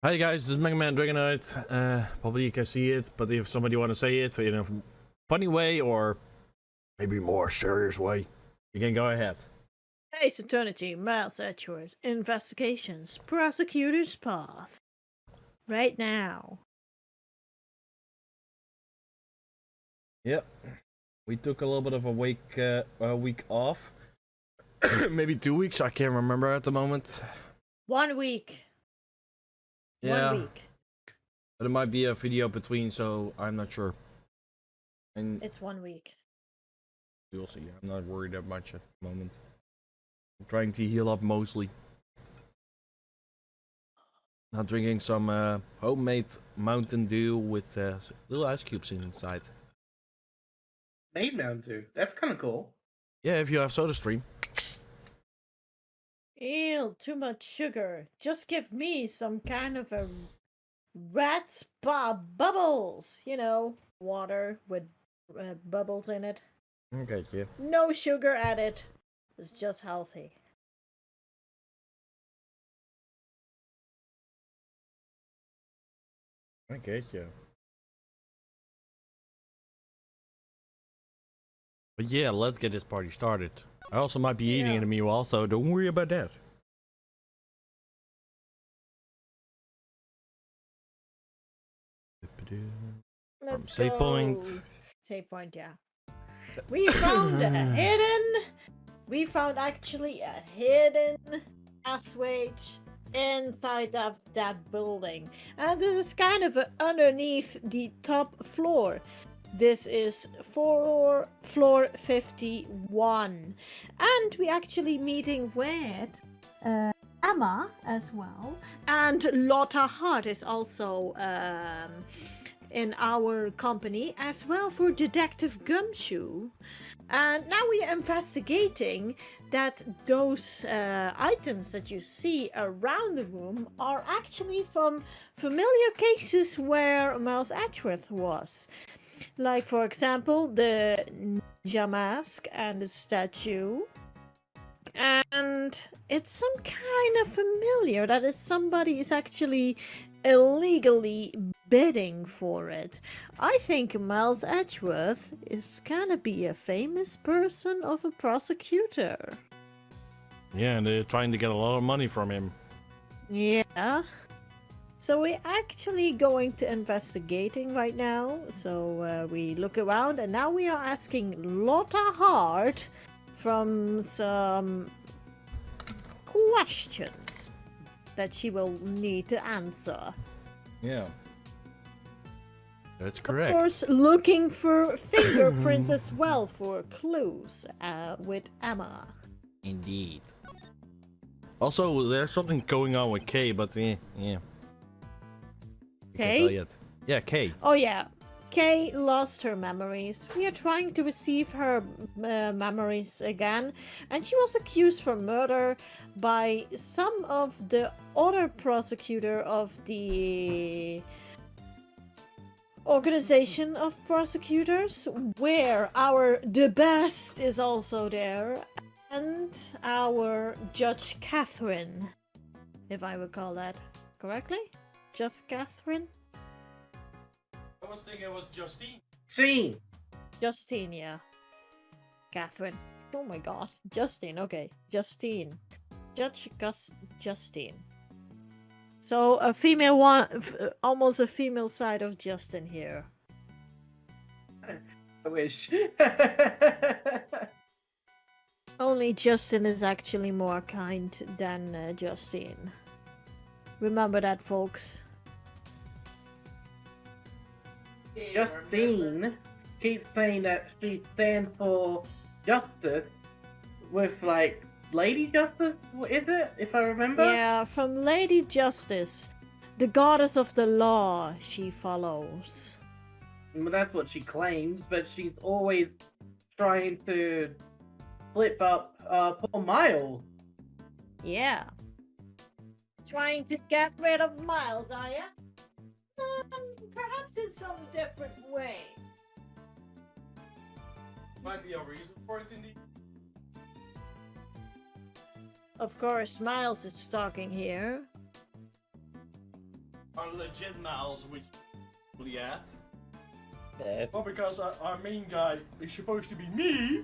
Hi guys, this is MegaDragonoid. Probably you can see it, but if somebody want to say it in a funny way or maybe more serious way, you can go ahead. Ace Eternity, Miles Edgeworth, Investigations, Prosecutor's Path. Right now. Yep. We took a little bit of a week off. Maybe 2 weeks, I can't remember at the moment. 1 week. Yeah. 1 week. But it might be a video between, so I'm not sure. And it's 1 week. We'll see. I'm not worried that much at the moment. I'm trying to heal up mostly. Now drinking some homemade Mountain Dew with little ice cubes inside. Made Mountain Dew. That's kind of cool. Yeah, if you have SodaStream. Ew, too much sugar. Just give me some kind of a rat spa bubbles. You know, water with bubbles in it. Okay, yeah. No sugar added. It's just healthy. Okay, yeah. But yeah, let's get this party started. I also might be eating in a meal also, don't worry about that. Let's save go. point. Save point, yeah. We found we found actually a hidden passage inside of that building. And this is kind of underneath the top floor. This is floor 51. And we actually meeting with Emma as well. And Lotta Hart is also in our company as well for Detective Gumshoe. And now we are investigating that those items that you see around the room are actually from familiar cases where Miles Edgeworth was. Like, for example, the ninja mask and the statue. And it's some kind of familiar that is somebody is actually illegally bidding for it. I think Miles Edgeworth is gonna be a famous person of a prosecutor. Yeah, and they're trying to get a lot of money from him. Yeah. So we're actually going to investigating right now. So we look around and now we are asking Lotta Hart from some questions that she will need to answer. Yeah. That's correct. Of course, looking for fingerprints as well for clues with Emma. Indeed. Also, there's something going on with Kay, but yeah. Kay? Yeah, Kay. Oh yeah. Kay lost her memories. We are trying to receive her memories again, and she was accused for murder by some of the other prosecutor of the organization of prosecutors, where the best is also there, and our Judge Catherine, if I recall that correctly. Judge Catherine? I was thinking it was Justine. Justine, yeah. Catherine. Oh my god. Justine, okay. Justine. Judge Justine. So a female one, almost a female side of Justin here. I wish. Only Justin is actually more kind than Justine. Remember that, folks. Justine keeps saying that she stands for justice with, like, Lady Justice, is it? If I remember? Yeah, from Lady Justice, the goddess of the law she follows. Well, that's what she claims, but she's always trying to flip up poor Miles. Yeah. Trying to get rid of Miles, are ya? Perhaps in some different way. Might be a reason for it, indeed. Of course, Miles is stalking here. are legit mouths, which we at. Yeah. Or because our main guy is supposed to be me.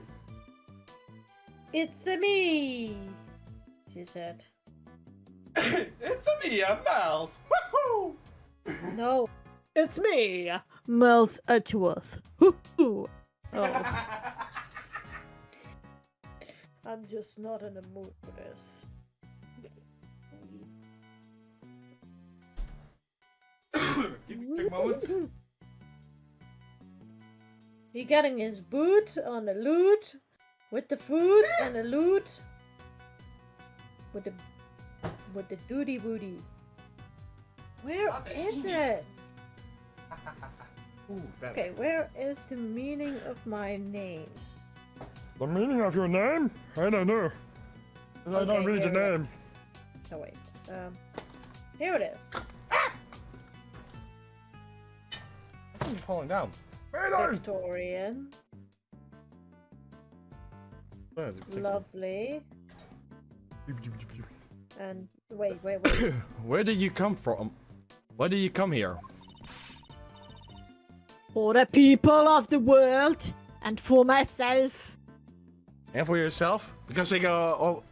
It's me, she said. It's me, a mouse. Woohoo! No, it's me, Miles Edgeworth. Hoo-hoo. Oh. I'm just not in the mood for this. Give me a moment. He getting his boot on the loot, with the food and the loot, with the duty booty. Where is it? Ooh, Okay, where is the meaning of my name? The meaning of your name? I don't know. I don't Okay, read the here it name. Oh wait, here it is. I think you're falling down. Victorian. Lovely. And wait. Where did you come from? Why did you come here? For the people of the world and for myself. And for yourself? Because they go, oh,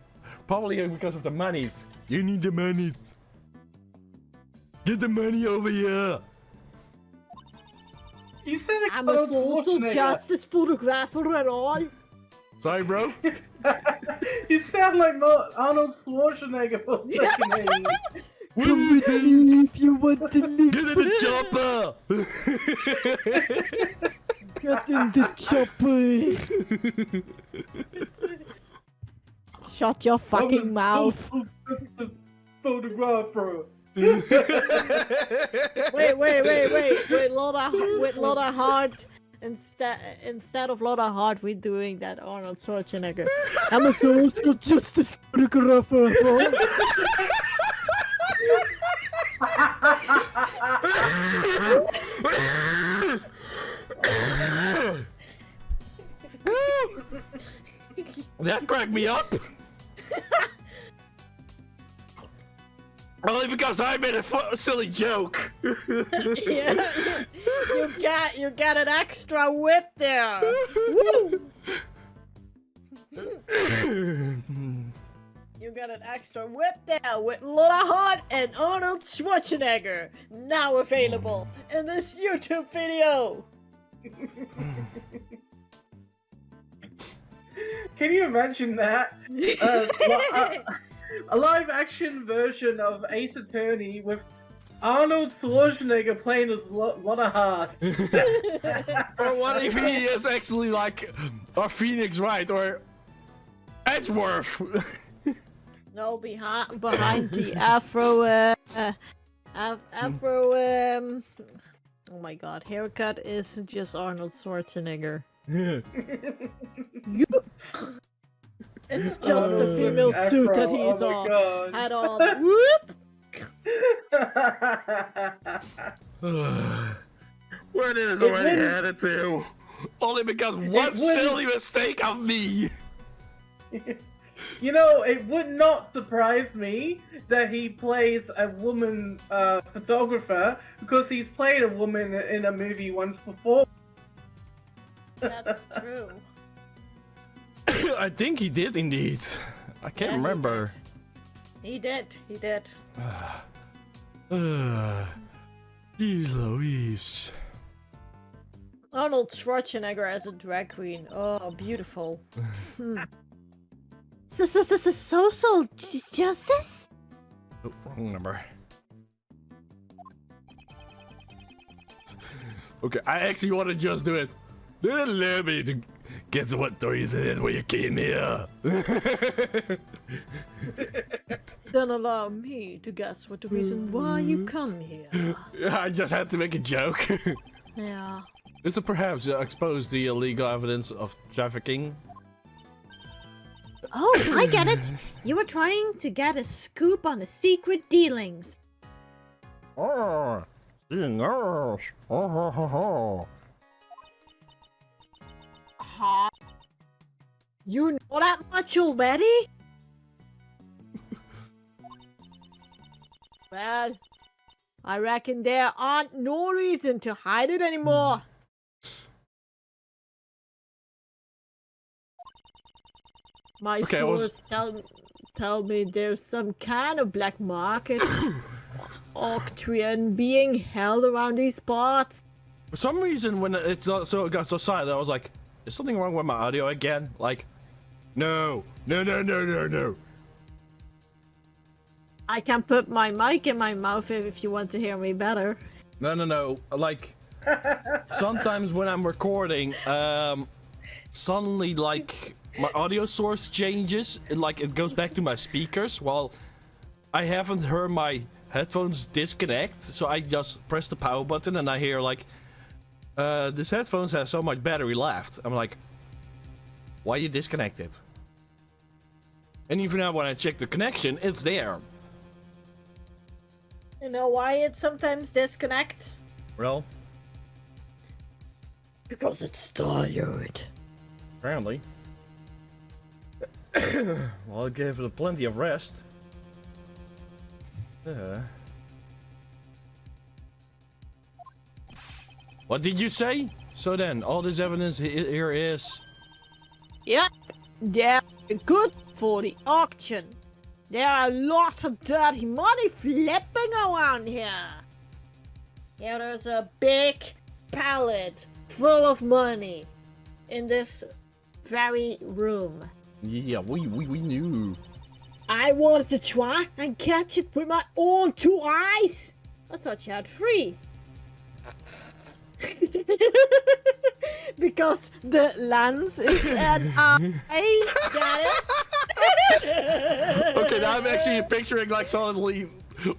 probably because of the monies. You need the monies. Get the money over here. You said I'm a social justice photographer and all. Sorry, bro. You sound like Arnold Schwarzenegger for a second. Come with me if you want to live. Get in the chopper. Get in the chopper. Shut your fucking mouth. Photographer. Wait, Lotta Hart. Instead of Lotta Hart, we're doing that Arnold Schwarzenegger. I'm a social justice photographer. That cracked me up. Only because I made a silly joke. Yeah, you got an extra whip there. Woo! You got an extra whip there with Lotta Hart and Arnold Schwarzenegger. Now available in this YouTube video. Can you imagine that? A live-action version of Ace Attorney with Arnold Schwarzenegger playing as Lotta Hart. Or what if he is actually like a Phoenix Wright or Edgeworth? No, behind the afro, oh my god, haircut is just Arnold Schwarzenegger. It's just a female suit that he's on. Had on. Whoop! Where did this already headed to? Only because one silly mistake of me. You know, it would not surprise me that he plays a woman photographer because he's played a woman in a movie once before. That's true. I think he did indeed. I can't remember. He did. Jeez Louise. Arnold Schwarzenegger as a drag queen. Oh, beautiful. Social justice? Oh, wrong number. Okay, I actually want to just do it. Don't allow me to guess what door is it when you came here. Don't allow me to guess what the reason why you come here. I just had to make a joke. Yeah. This will perhaps expose the illegal evidence of trafficking. Oh, I get it. You were trying to get a scoop on the secret dealings. Oh, oh, oh. Huh? You know that much already? Well, I reckon there aren't no reason to hide it anymore. My Okay, source tell me there's some kind of black market auction being held around these parts. For some reason, when it got so silent, I was like, is something wrong with my audio again? Like, no. I can put my mic in my mouth if you want to hear me better. No. Like, sometimes when I'm recording, suddenly, like, my audio source changes. It goes back to my speakers while I haven't heard my headphones disconnect. So I just press the power button and I hear, like, this headphones has so much battery left. I'm like, why you disconnected? And even now when I check the connection, it's there. You know why it sometimes disconnects? Well, Because it's tired. apparently. Well, I gave it plenty of rest. What did you say? So then, all this evidence here is... Yeah, they're good for the auction. There are a lot of dirty money flipping around here. Here there's a big pallet full of money in this very room. Yeah, we knew. I wanted to try and catch it with my own 2 eyes. I thought you had 3. Because the lens is an eye. Got it? Okay, now I'm actually picturing like suddenly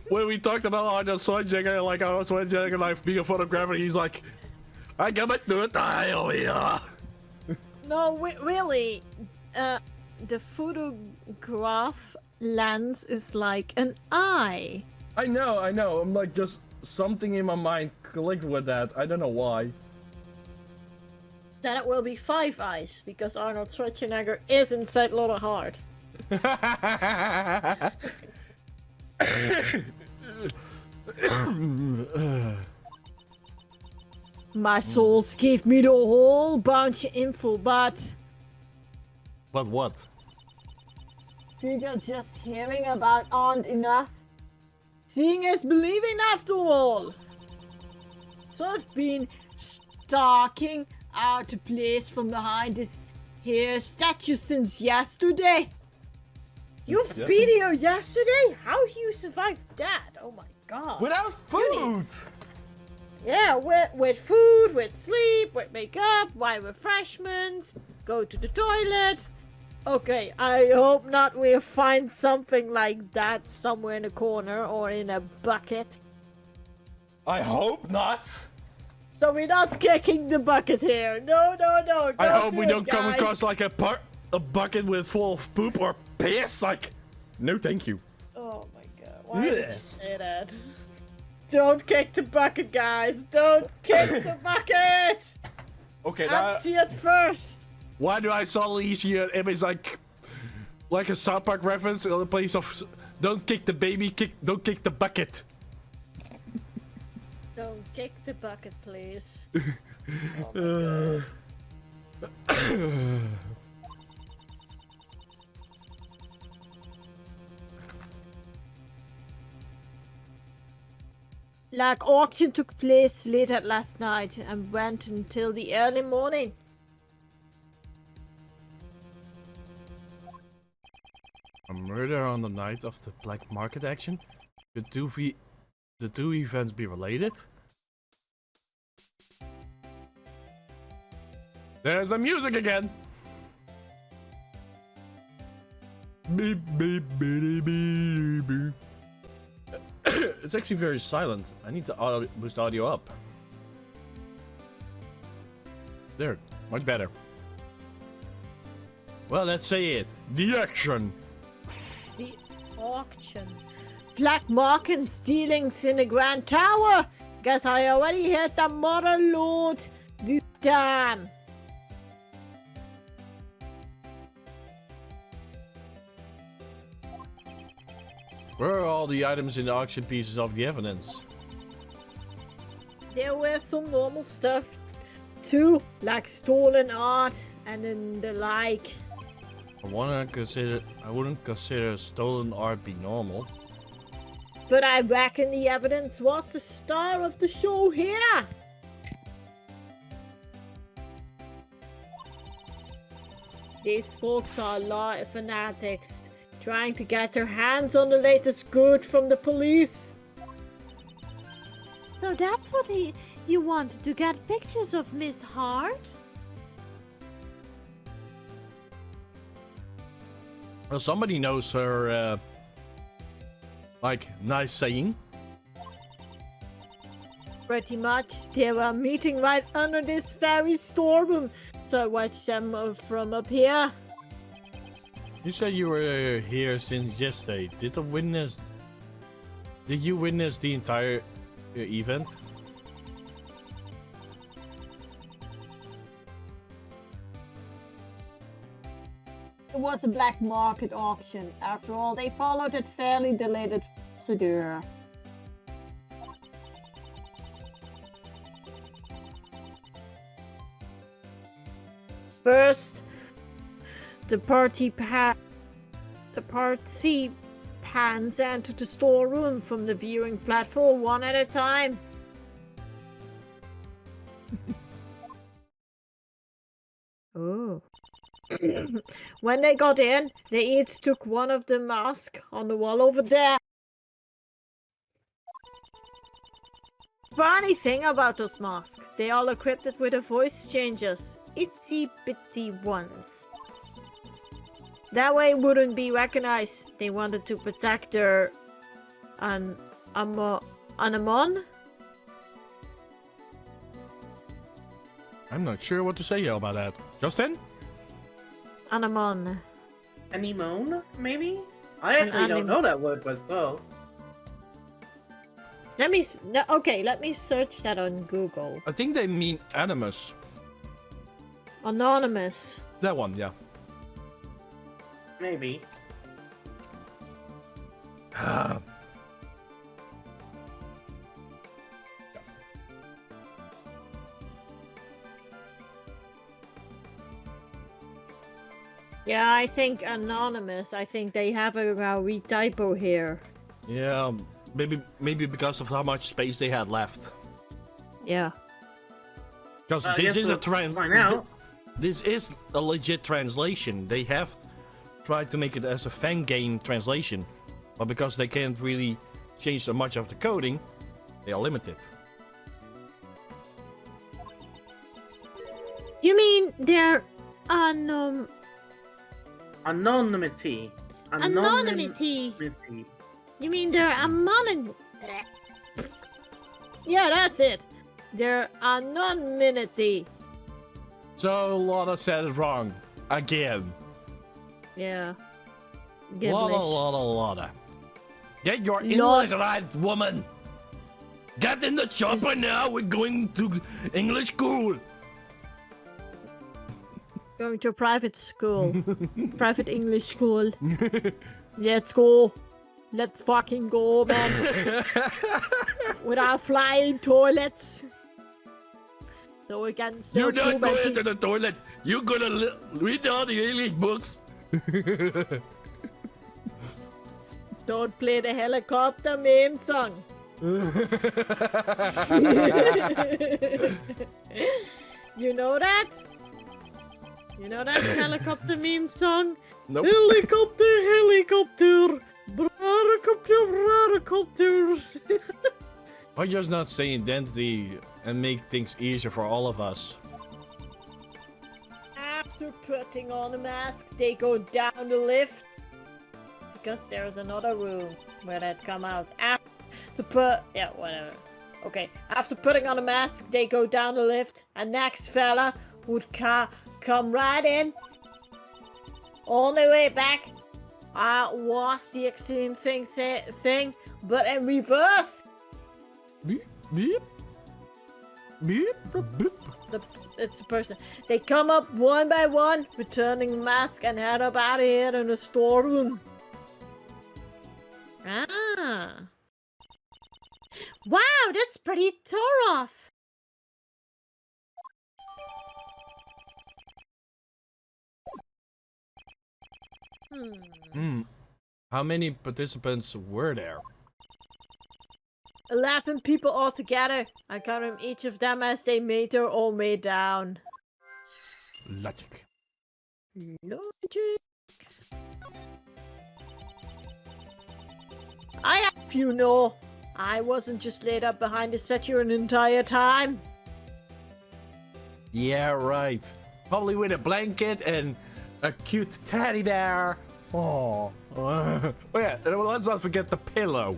when we talked about Arnold Schwarzenegger, like Arnold Schwarzenegger like being a photographer, he's like, I got my third eye over here. No, really, the photograph lens is like an eye. I know. I'm like just something in my mind clicked with that. I don't know why. Then it will be 5 eyes because Arnold Schwarzenegger is inside Lotta Heart. My souls gave me the whole bunch of info, but But what? figure just hearing about aren't enough. Seeing is believing after all. So I've been stalking out a place from behind this here statue since yesterday. You've been here yesterday? How you survived that? Oh my god. Without food! Yeah, with food, with sleep, with makeup, with refreshments, go to the toilet. Okay, I hope not we'll find something like that somewhere in a corner or in a bucket. I hope not. So we're not kicking the bucket here. No. I hope we don't guys. come across like a bucket with full of poop or piss. Like, no, thank you. Oh my god, why did you say that? Don't kick the bucket, guys. Don't kick the bucket. Okay, now Empty it first. why do I suddenly see an image like a South Park reference in the place of don't kick the baby, don't kick the bucket. Don't kick the bucket, please. Oh my god. Like auction took place late at last night and went until the early morning. A murder on the night of the black market action? Could the two events be related? There's the music again! Beep, beep, beep, beep, beep. It's actually very silent. I need to boost audio up. There, much better. Well, let's say it. The action! The auction. Black market stealings in the Grand Tower. Guess I already hit the mother load this time. Where are all the items in the auction pieces of the evidence? there were some normal stuff too, like stolen art and then the like. I wouldn't consider stolen art be normal. But I reckon the evidence was the star of the show here. These folks are law fanatics, trying to get their hands on the latest good from the police. So that's what you want, to get pictures of Miss Hart? Well, somebody knows her, like, nice saying. Pretty much. They were meeting right under this very storeroom, so I watched them from up here. You said you were here since yesterday. Did you witness the entire event? It was a black market auction. After all, they followed a fairly delayed procedure. First, the party pans entered the storeroom from the viewing platform one at a time. Oh. When they got in, they each took one of the masks on the wall over there. Funny thing about those masks, they all equipped it with a voice changers. Itsy bitty ones. That way it wouldn't be recognized. They wanted to protect their Anamon. I'm not sure what to say about that. Justin? Anamon. Anemone, maybe? I actually don't know that word myself. Let me search that on Google. I think they mean animus. Anonymous. That one, yeah. Maybe. Yeah, I think anonymous. I think they have a retypo here. Yeah, maybe because of how much space they had left. Yeah. Because this is This is a legit translation. They have tried to make it as a fan game translation, but because they can't really change so much of the coding, they are limited. You mean they're Anonymity. Anonymity. You mean they're Yeah, that's it. They're anonymity. So Lotta said it wrong again. Yeah. Lotta. Get your English right, woman. Get in the chopper now. We're going to English school. Going to private school. Private English school. Let's go. Let's fucking go, man. With our flying toilets. So we can still. You're not going to the toilet. You're gonna read all the English books. Don't play the helicopter meme song. You know that? You know that helicopter meme song? Nope. Helicopter. Helicopter. Why just not say identity and make things easier for all of us? After putting on a mask, they go down the lift. Because there's another room where they'd come out. Whatever. Okay, after putting on a mask, they go down the lift. And next fella would come right in. On the way back, was the extreme thing, but in reverse. Beep, beep. Beep, beep. It's a person. They come up one by one, returning the mask, and head up out of here in the storeroom. Ah. Wow, that's pretty rough. How many participants were there? 11 people altogether. I counted each of them as they made their own way down. Logic. Logic. I have you know, I wasn't just laid up behind the statue an entire time. Yeah, right. Probably with a blanket and a cute teddy bear. Oh. Oh yeah, and let's not forget the pillow.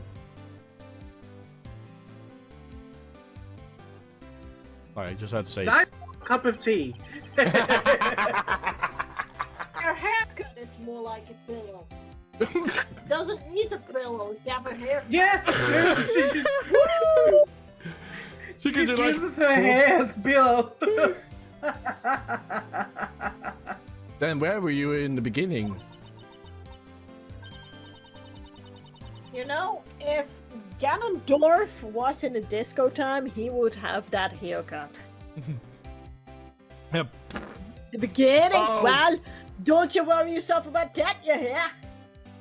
Alright, just had to say Nice cup of tea. Your haircut is more like a pillow. Doesn't need a pillow, you have a haircut. Yes! She can do uses like her hair as pillow. Then where were you in the beginning? You know, if Ganondorf was in a disco time, he would have that haircut. Yep. The beginning? Oh. Well, don't you worry yourself about that, you hear?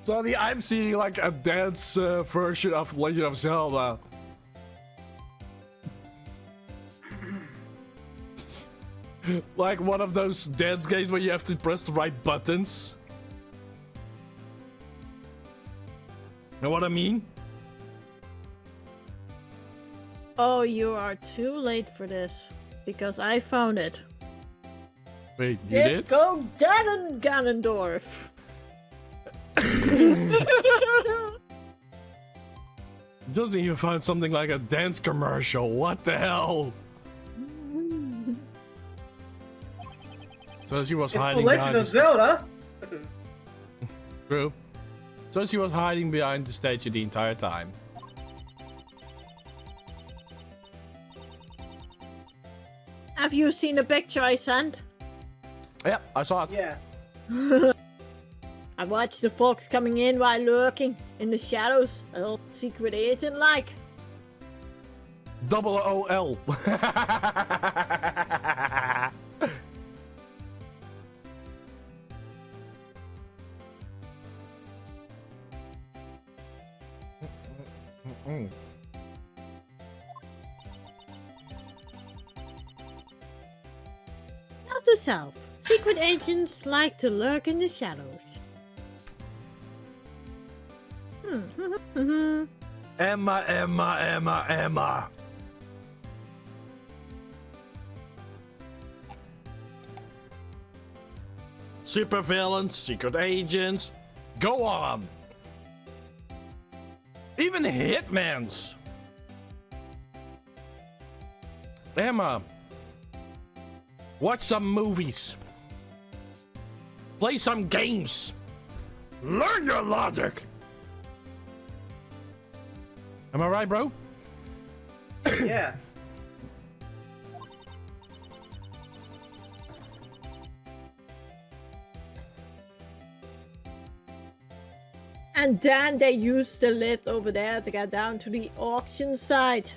So I'm seeing like a dance version of Legend of Zelda. Like one of those dance games where you have to press the right buttons. Know what I mean? Oh, you are too late for this. Because I found it. Wait, you did? Go down, Ganondorf! Doesn't even find something like a dance commercial. What the hell? So she was hiding Legend behind of the Zelda. True. So she was hiding behind the statue the entire time. Have you seen the picture I sent? Yeah, I saw it. Yeah. I watched the folks coming in while lurking in the shadows. A little secret agent like. Double OL. Note to self. Secret agents like to lurk in the shadows. Emma. Super villains, secret agents, go on. Even hitmans. Emma, watch some movies. Play some games. Learn your logic. Am I right, bro? Yeah. And then they used the lift over there to get down to the auction site.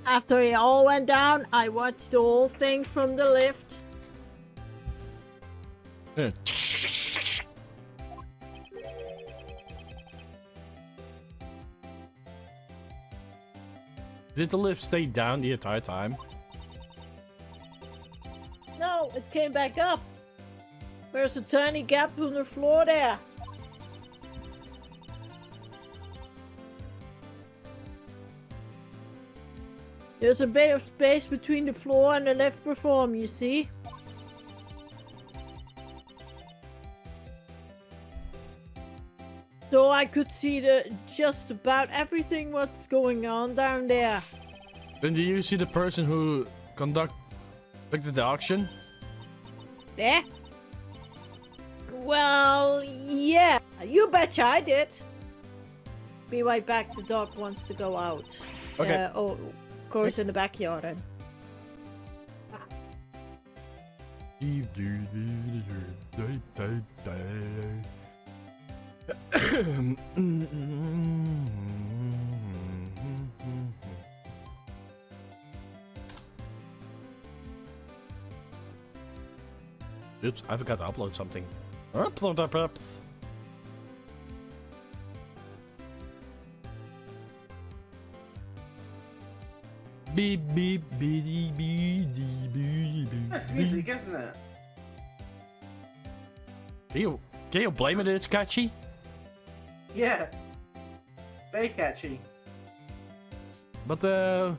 After it all went down, I watched the whole thing from the lift. Yeah. Did the lift stay down the entire time? No, it came back up. There's a tiny gap on the floor there. There's a bit of space between the floor and the lift platform, you see? So I could see just about everything what's going on down there. Then do you see the person who conducted the auction? There? Well, yeah. You betcha I did. Be right back, the dog wants to go out. Okay. Of course, in the backyard then. Oops, I forgot to upload something. Upload. Beep beep beep beep beep. That's music, isn't it? Can you blame it that it's catchy? Yeah. Very catchy. But while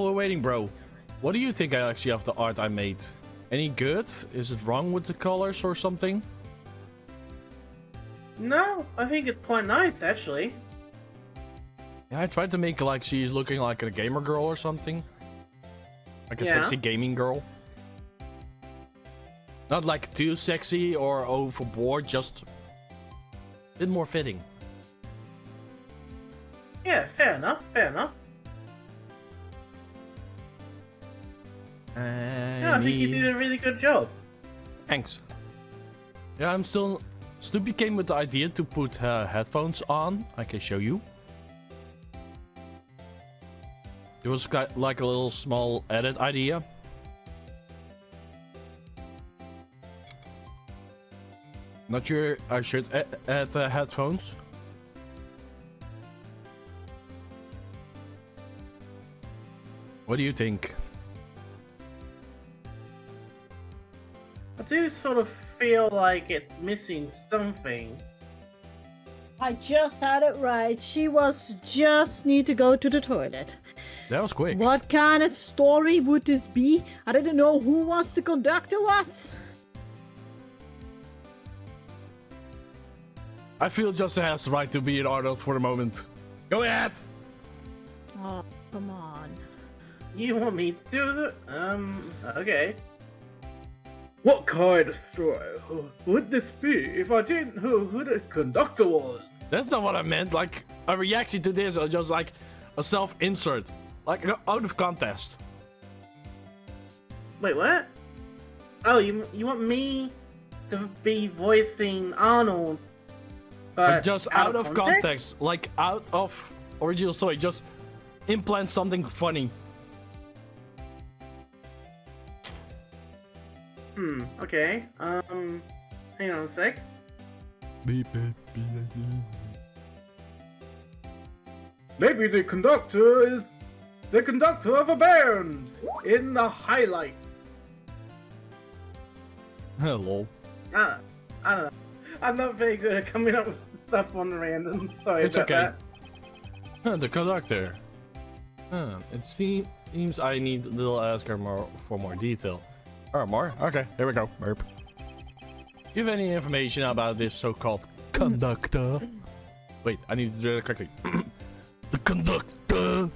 we're waiting, bro, what do you think actually of the art I made? Any good? Is it wrong with the colors or something? No, I think it's quite nice, actually. Yeah, I tried to make like she's looking like a gamer girl or something. Like a sexy gaming girl. Not like too sexy or overboard, just a bit more fitting. Yeah, fair enough, fair enough. Yeah, I think you did a really good job. Thanks. Yeah, I'm still... Snoopy came with the idea to put headphones on. I can show you. It was like a little small edit idea. Not sure I should add headphones. What do you think? I do sort of feel like it's missing something. I just had it right. She was just need to go to the toilet. That was quick. What kind of story would this be? I didn't know who was the conductor was. I feel just has the right to be an adult for the moment. Go ahead! Oh, come on. You want me to do it? Okay. What kind of story would this be if I didn't know who the conductor was? That's not what I meant. Like, a reaction to this is just like a self-insert. Like, out of context. Wait, what? Oh, you want me to be voicing Arnold? But just out of context. Like, out of original story. Just implant something funny. Okay. Hang on a sec. Maybe the conductor is the conductor of a band in the highlight. Hello. I don't know. I'm not very good at coming up with stuff on random. Sorry It's about okay. that. The conductor. It seems I need a little ask her for more detail. Oh, more? Okay, here we go. Burp. Do you have any information about this so-called conductor? Wait, I need to do it quickly. The conductor!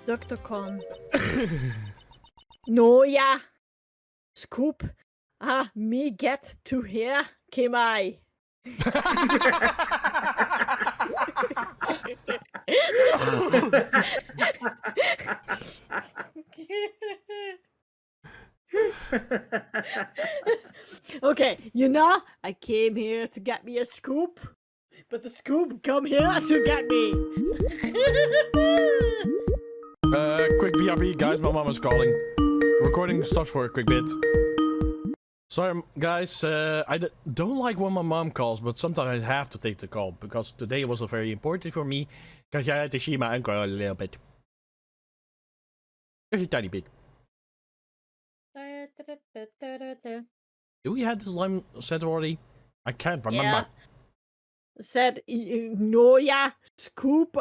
Dr. Con. No, yeah. Scoop. Me get to here. Came I. Okay, you know, I came here to get me a scoop, but the scoop come here to get me. Quick BRB, guys, my mom is calling. Recording stops for a quick bit. Sorry, guys, I don't like when my mom calls, but sometimes I have to take the call, because today was very important for me, because I had to see my uncle a little bit. Just a tiny bit. Do we have this line set already? I can't remember. Yeah. Said, no, yeah, scoop,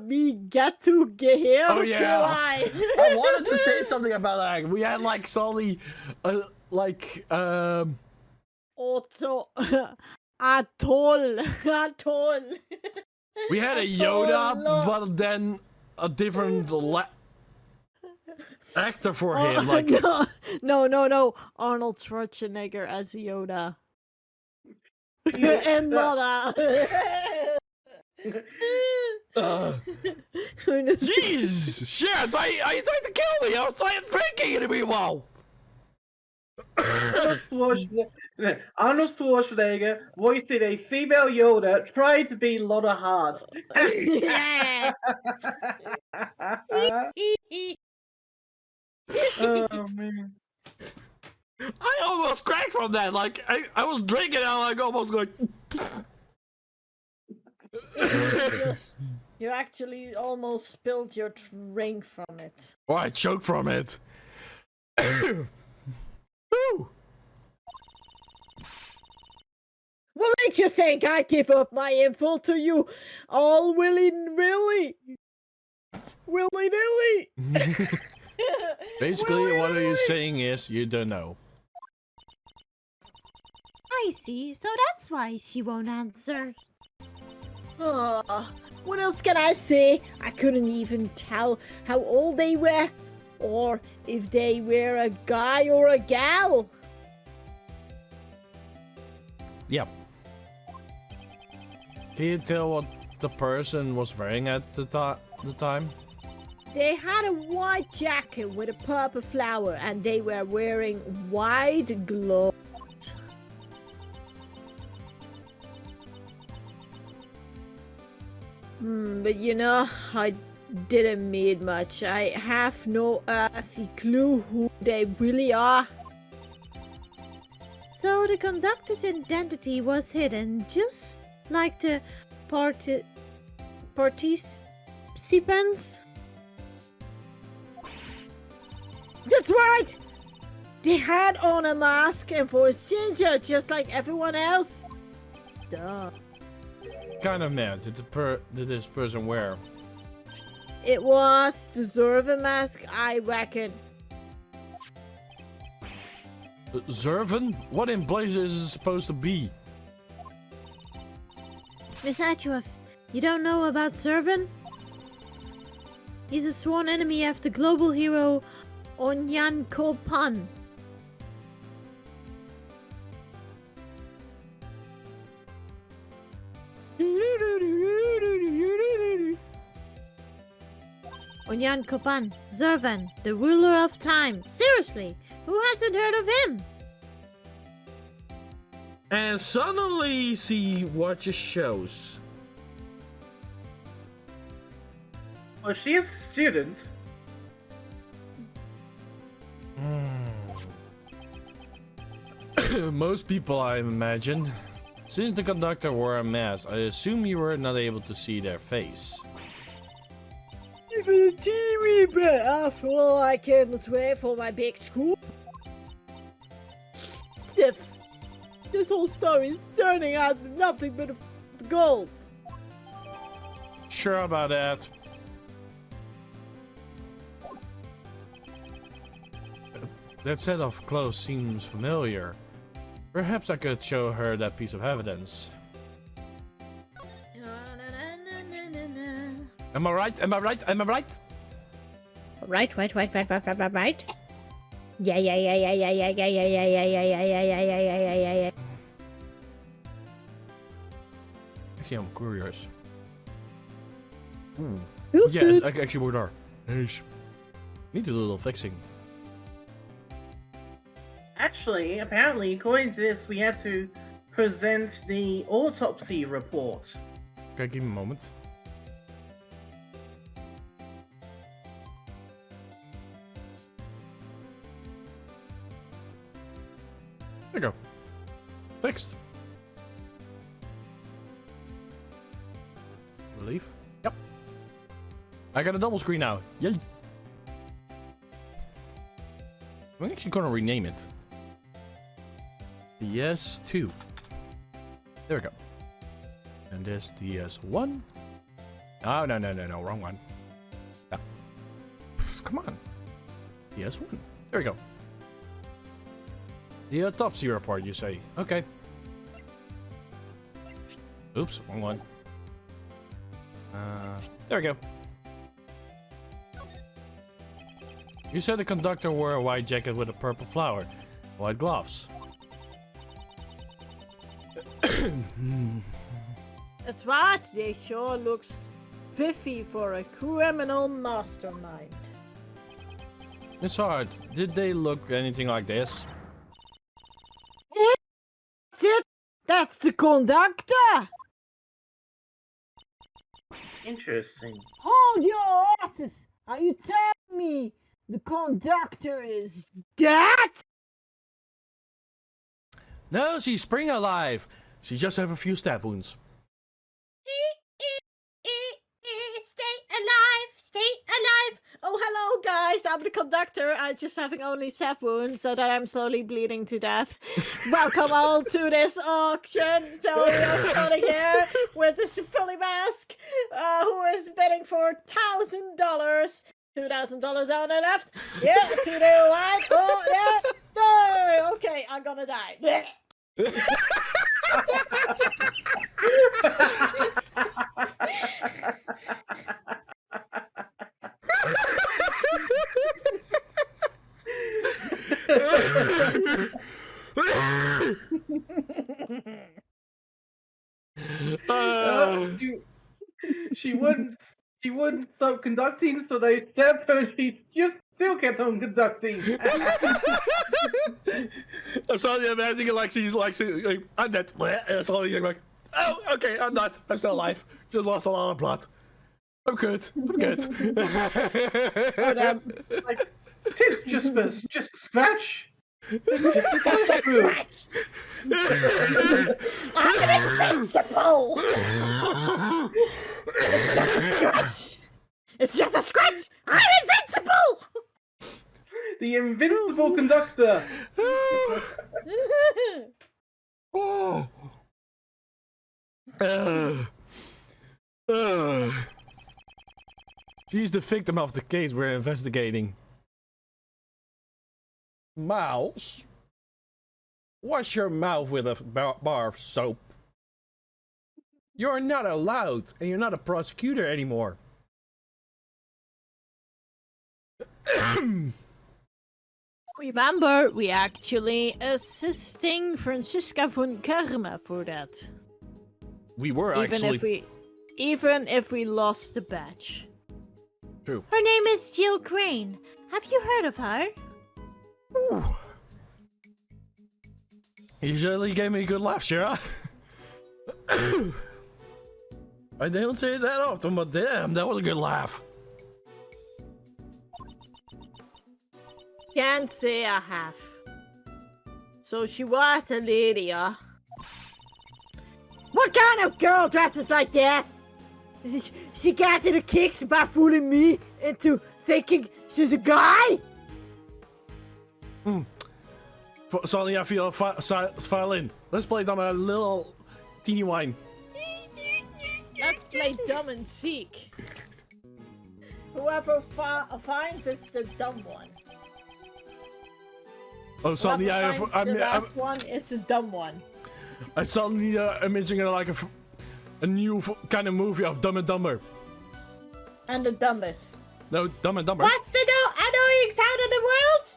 me get to get here. Oh, yeah. I wanted to say something about that. We had, like, solely, Auto, atoll. We had a Yoda, but then a different actor for him. Like, no. Arnold Schwarzenegger as Yoda. And Lola. Jeez! Shit! Why are you trying to kill me? I was trying drinking in the meanwhile! Arnold Schwarzenegger voicing a female Yoda tried to be Lotta Hart. Yeah. Oh man. I almost cracked from that. Like I was drinking and I like almost like. You actually almost spilled your drink from it. Oh, I choked from it. Woo! What makes you think I give up my info to you all willy-nilly? Willy-nilly! Basically, what are you saying is you don't know. I see, so that's why she won't answer. What else can I say? I couldn't even tell how old they were, or if they were a guy or a gal. Yep. Can you tell what the person was wearing at the time? They had a white jacket with a purple flower, and they were wearing white gloves. But you know, I didn't mean much. I have no earthly clue who they really are. So the conductor's identity was hidden, just like the participants? That's right! They had on a mask and voice changer, just like everyone else. Duh. Kind of mask did this person wear? It was the Zerva mask, I reckon. Zervan? What in blazes is it supposed to be? Miss Edgeworth, you don't know about Servan? He's a sworn enemy of the global hero Onyan Kopan. Onyan Kopan, Zervan, the ruler of time. Seriously, who hasn't heard of him? And suddenly she watches shows. Well, she is a student. Most people, I imagine. Since the conductor wore a mask, I assume you were not able to see their face. Even a teeny bit, after all, I can't wait for my big scoop. Stiff. This whole story is turning out nothing but gold. Sure about that. That set of clothes seems familiar. Perhaps I could show her that piece of evidence. Am I right? Am I right? Am I right? Right. Yeah. Actually, I'm curious. Ooh. Who's Yeah, it? actually, we are. Need to do a little fixing. Actually, apparently, according to this, we had to present the autopsy report. Okay, give me a moment. There you go. Fixed. Relief? Yep. I got a double screen now. Yay! I'm actually gonna rename it. DS2. There we go. And this DS1. Oh, no, wrong one. No. Come on. DS1. There we go. The autopsy report, you say. Okay. Oops, wrong one. There we go. You said the conductor wore a white jacket with a purple flower. White gloves. That's right, they sure look spiffy for a criminal mastermind. It's hard. Did they look anything like this? That's it! That's the conductor! Interesting. Hold your horses! Are you telling me The conductor is dead. No, she's spring alive. She just have a few stab wounds. Stay alive, stay alive. Oh, hello, guys. I'm the conductor. I'm just having only stab wounds so that I'm slowly bleeding to death. Welcome all to this auction. So we're starting here with this fully mask who is bidding for $1,000. $2,000 on the left. Yeah, to the right. Oh, yeah. No. Okay, I'm gonna die. She wouldn't stop conducting, so they stabbed her and she just still kept on conducting. I'm sorry, imagining like she's like, I'm dead. And slowly like, oh, okay, I'm not. I'm still alive. Just lost a lot of blood. I'm good. I'm good. Like, it's just a scratch. Scratch. I'm invincible. It's just a scratch. I'm invincible. The invincible conductor. Oh. She's the victim of the case we're investigating. Miles, wash your mouth with a bar of soap. You're not allowed, and you're not a prosecutor anymore. Remember, we actually assisting Francisca von Karma for that. We were actually. Even if we lost the badge. True. Her name is Jill Crane. Have you heard of her? Ooh. You certainly gave me a good laugh, Sira. I don't say it that often, but damn, that was a good laugh. Can't say I have. So she was a lady, huh? What kind of girl dresses like that? She got the kicks by fooling me into thinking she's a guy? Suddenly I feel a violin. Let's play it on a little teeny wine. Let's play dumb and seek. Whoever finds is the dumb one. Oh, suddenly the last one is the dumb one. I suddenly imagining like a new kind of movie of Dumb and Dumber. And the dumbest. No, Dumb and Dumber. What's the annoying sound of the world?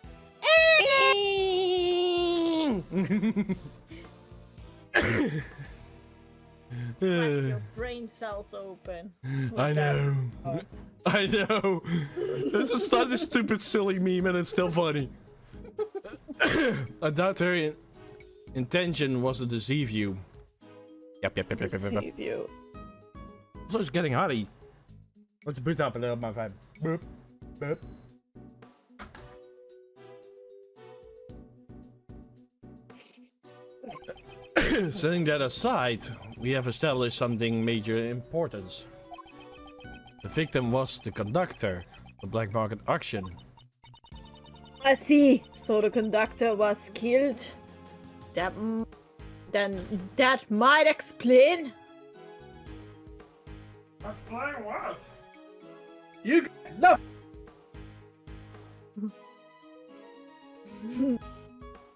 Crack your brain cells open. I know. Oh. I know. It's such a stupid, silly meme, and it's still funny. I doubt her intention was to deceive you. Yep. Deceive you. So it's getting hotty. Let's boost up a little, my vibe. Boop. Boop. Setting that aside, we have established something major importance. The victim was the conductor, the black market auction. I see. So the conductor was killed. Then that might explain. Explain what? You no.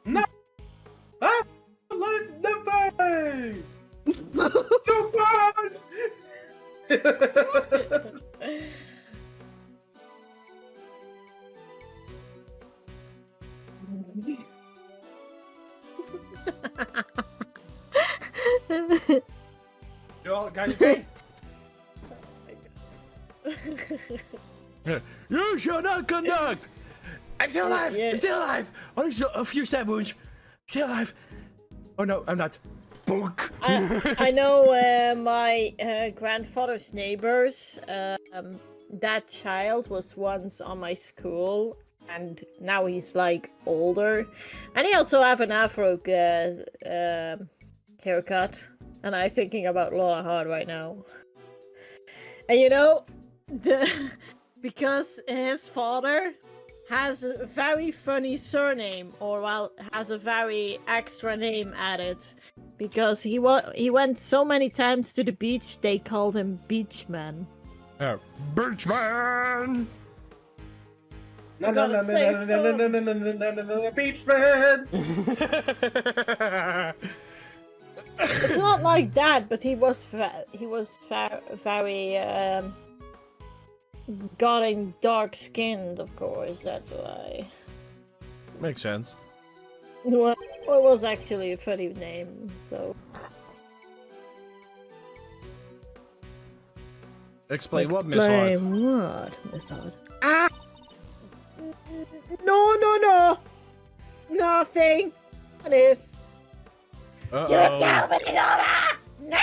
No. Ah! Let the Too fast! You all guys okay? You shall not conduct! I'm still alive! Yeah. I'm still alive! Only a few stab wounds. Still alive. Oh no, I'm not. Bonk. I know my grandfather's neighbors. That child was once on my school, and now he's like older, and he also have an afro haircut, and I'm thinking about Laura hard right now. And you know, because his father has a very funny surname, or well, has a very extra name added, because he went so many times to the beach they called him Beachman. Beachman! No, Beachman! It's not like that, but he was very getting dark skinned, of course. That's why. Makes sense. Well, it was actually a funny name, so. Explain what, Miss Hart? Explain what, Miss Hart? Ah! No! Nothing! What is? Uh-oh. You tell me, Laura! No!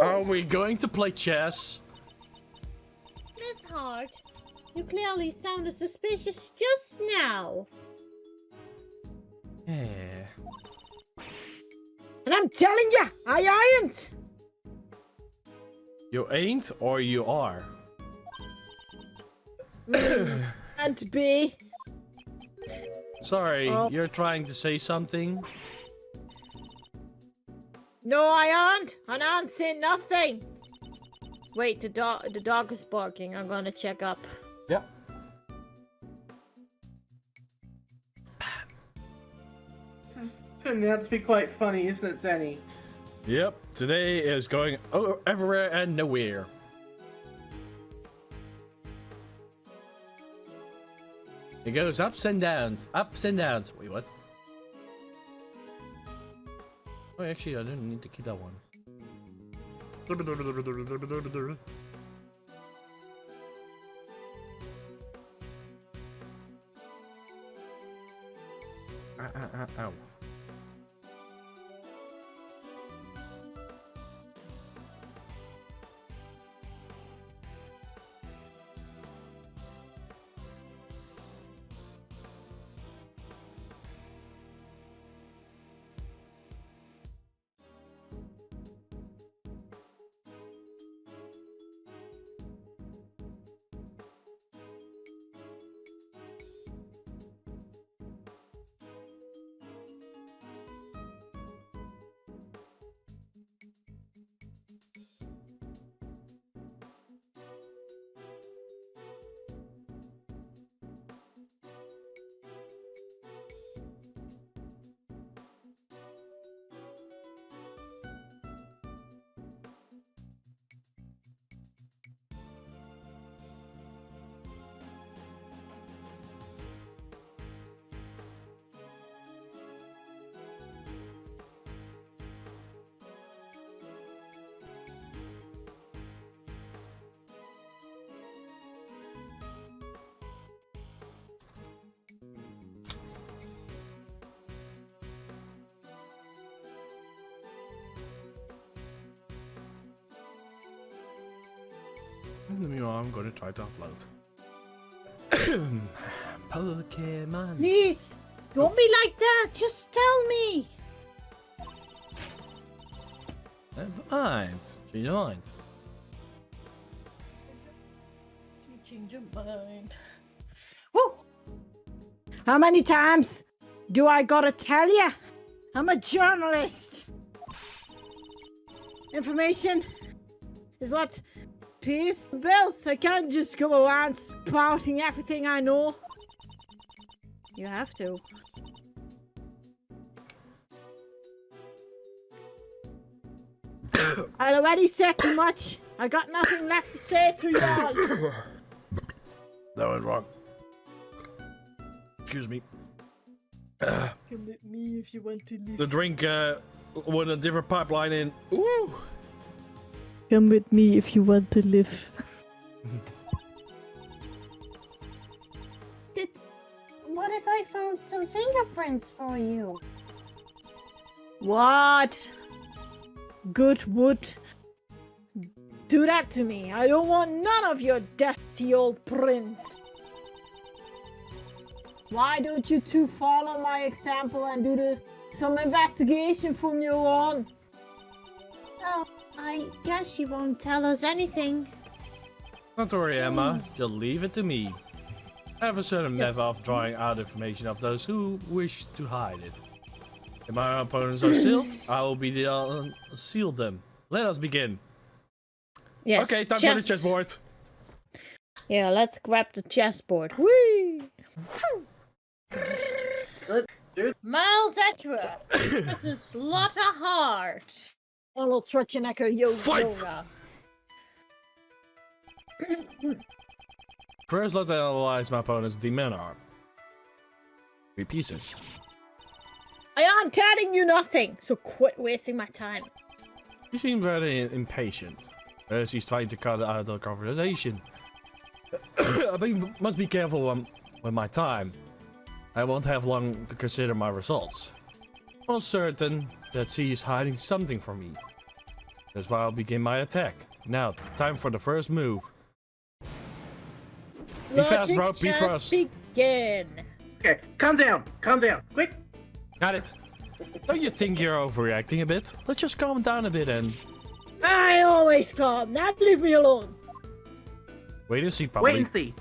Are we going to play chess? Miss Hart, you clearly sounded suspicious just now. Yeah. And I'm telling you, I ain't! You ain't or you are? And be. Sorry, Oh. you're trying to say something? No, I aren't. I aren't saying nothing. Wait, the dog is barking. I'm gonna check up. Yeah. Turning out to be quite funny, isn't it, Danny? Yep, today is going everywhere and nowhere. It goes ups and downs, ups and downs. Wait, what? Oh, actually, I didn't need to keep that one. Ow. I'm gonna try to upload. Pokemon. Please, don't be like that. Just tell me. She don't. Change your mind. Woo! How many times do I gotta tell you? I'm a journalist. Information is what pays the bills. I can't just go around spouting everything I know. You have to. I already said too much. I got nothing left to say to you all. That was wrong. Excuse me. Come with me if you want to live. The drink with a different pipeline in. Ooh. Come with me if you want to live. What if I found some fingerprints for you? What? Good wood. Do that to me. I don't want none of your dirty old prints. Why don't you two follow my example and do some investigation from you on? Oh, I guess she won't tell us anything. Don't worry, Emma. You'll leave it to me. I have a certain level of drawing out information of those who wish to hide it. If my opponents are sealed, I will be the seal them. Let us begin. Yes. Okay, time for the chessboard. Yeah, let's grab the chessboard. Whee! Miles Edgeworth versus Lotta Hart. Arnold Schwarzenegger, Fight! First, let's analyze my opponent's demeanor. 3 pieces. I am telling you nothing, so quit wasting my time. You seem very impatient. As he's trying to cut out the conversation. I must be careful with my time. I won't have long to consider my results. I'm certain that she is hiding something from me. That's why I'll begin my attack. Now, time for the first move. Be fast, bro. Be fast. Begin. Okay, calm down, quick. Got it. Don't you think you're overreacting a bit? Let's just calm down a bit and... I always calm. Now leave me alone. Wait and see, probably. Wait and see.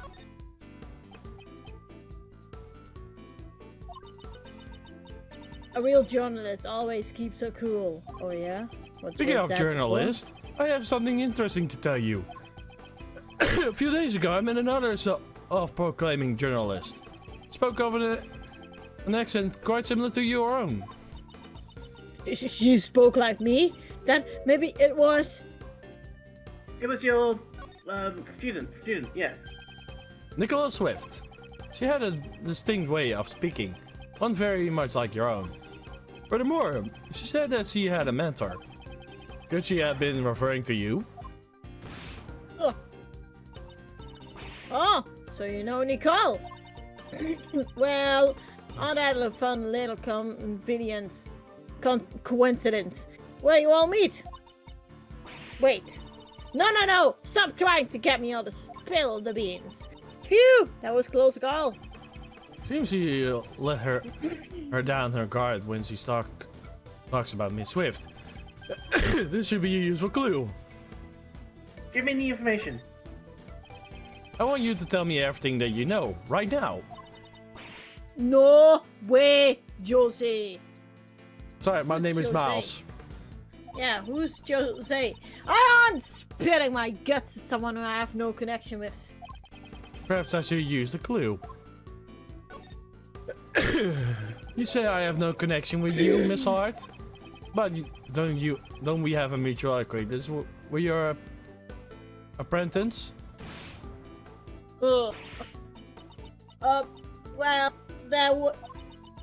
A real journalist always keeps her cool. Oh yeah? Speaking of journalist, I have something interesting to tell you. A few days ago, I met another self-proclaiming journalist. Spoke of an accent quite similar to your own. She spoke like me? Then maybe it was... It was your student, yeah. Nicola Swift. She had a distinct way of speaking, one very much like your own. Furthermore, she said that she had a mentor. Could she have been referring to you? Oh, so you know Nicole? Well, aren't that a fun little coincidence? Where you all meet? Wait. No! Stop trying to get me all to spill the beans. Phew, that was close call. Seems you let her down her guard when she talks about Miss Swift. This should be a useful clue. Give me the information. I want you to tell me everything that you know, right now. No way, Jose. Sorry, my name is Miles. Yeah, who's Jose? I am spilling my guts to someone who I have no connection with. Perhaps I should use the clue. You say I have no connection with you, Miss Hart? But don't we have a mutual acquaintance? Were you your apprentice? Well,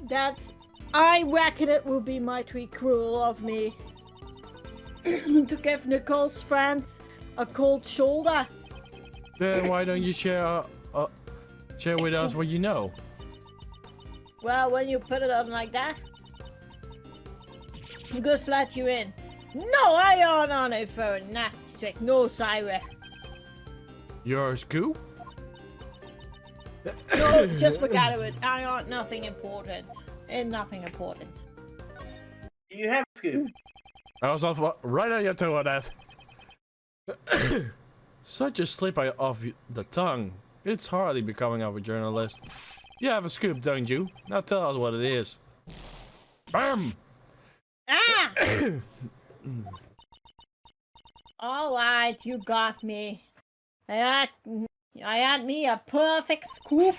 that's... I reckon it would be mighty cruel of me to give Nicole's friends a cold shoulder. Then why don't you share with us what you know? Well, when you put it on like that, I'm gonna let you in. No, I aren't on it for a nasty trick. No, Sira. Your scoop? No, just forget it. I aren't nothing important. And nothing important. You have a scoop. I was off right on your toe on that. Such a slip off the tongue. It's hardly becoming of a journalist. You have a scoop, don't you? Now tell us what it is. Bam! Ah! All right, you got me. I had me a perfect scoop.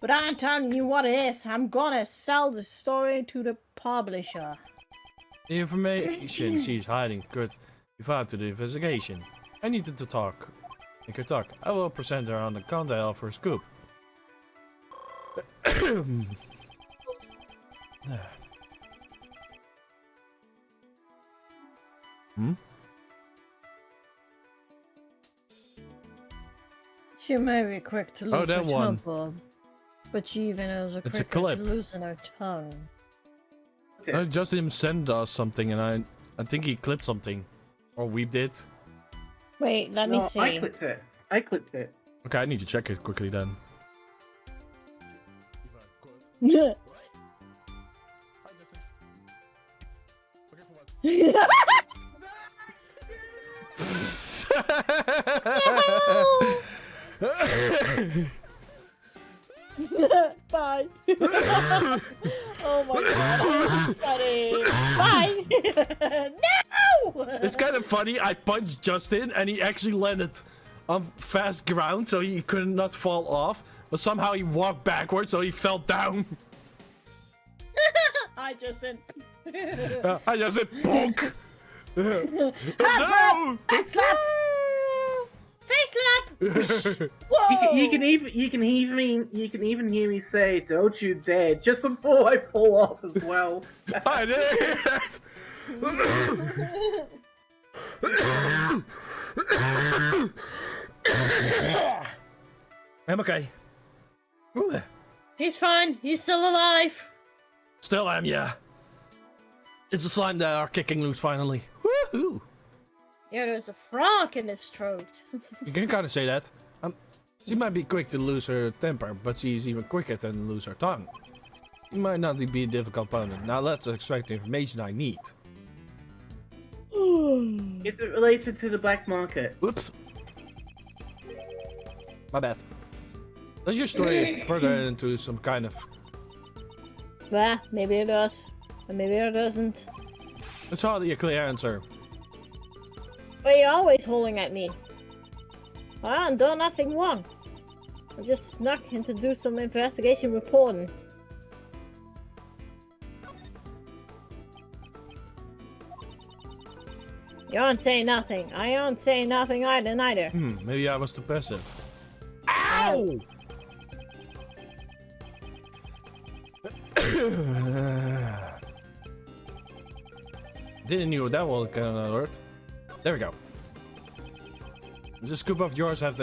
But I'm telling you what it is. I'm gonna sell the story to the publisher. The information she's hiding could be found to the investigation. I needed to talk. Make her talk. I will present her on the content of her scoop. Hmm? She may be quick to lose her one. temper, but she even knows a It's quick a clip. to loosen her tongue. No, just him send us something, and I think he clipped something, or we did. Wait, let me No, see. I clipped it. Okay, I need to check it quickly then. Hi, Justin. Okay, for what? Bye. Oh my god. Buddy. Bye. No! It's kind of funny. I punched Justin and he actually landed on fast ground so he could not fall off. But somehow he walked backwards so he fell down. I just said. I just said bonk. No! Back slap! Face slap! Whoa! You can even hear me say, "Don't you dare!" just before I fall off as well. I did that. I'm okay. Ooh. He's fine. He's still alive. Still am, yeah. It's the slime that are kicking loose finally. Woohoo! Yeah, there's a frog in his throat. You can kind of say that. She might be quick to lose her temper, but she's even quicker than lose her tongue. She might not be a difficult opponent. Now let's extract the information I need. Is it related to the black market? Oops. My bad. Does your story further into some kind of... Well, maybe it does. Or maybe it doesn't. It's hardly a clear answer. Why are you always holding at me? I haven't done nothing wrong. I just snuck in to do some investigation reporting. You aren't saying nothing. I aren't saying nothing either. Maybe I was too passive. Ow! Didn't knew that was an alert. There we go. Does this scoop of yours have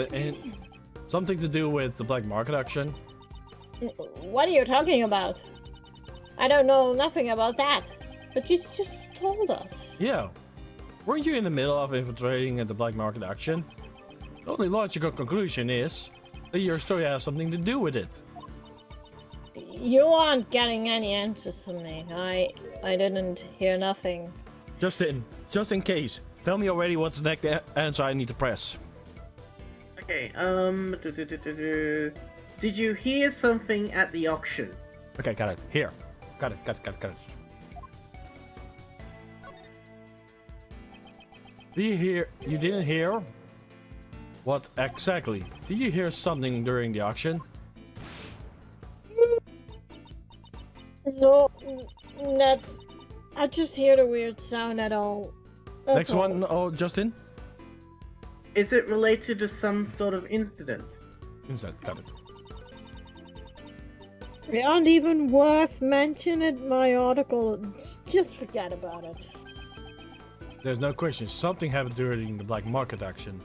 something to do with the black market auction? What are you talking about? I don't know nothing about that. But you just told us. Yeah. Weren't you in the middle of infiltrating at the black market auction? The only logical conclusion is that your story has something to do with it. You aren't getting any answers from me. I didn't hear nothing. Just in case, tell me already what's the next answer I need to press. Okay, did you hear something at the auction? Okay, got it. Here. Got it. You didn't hear? What exactly? Did you hear something during the auction? No, that's... I just hear the weird sound at all. That's Next all. one, oh, Justin? Is it related to some sort of incident? Inside, got it. They aren't even worth mentioning in my article. Just forget about it. There's no question, something happened during the black market action.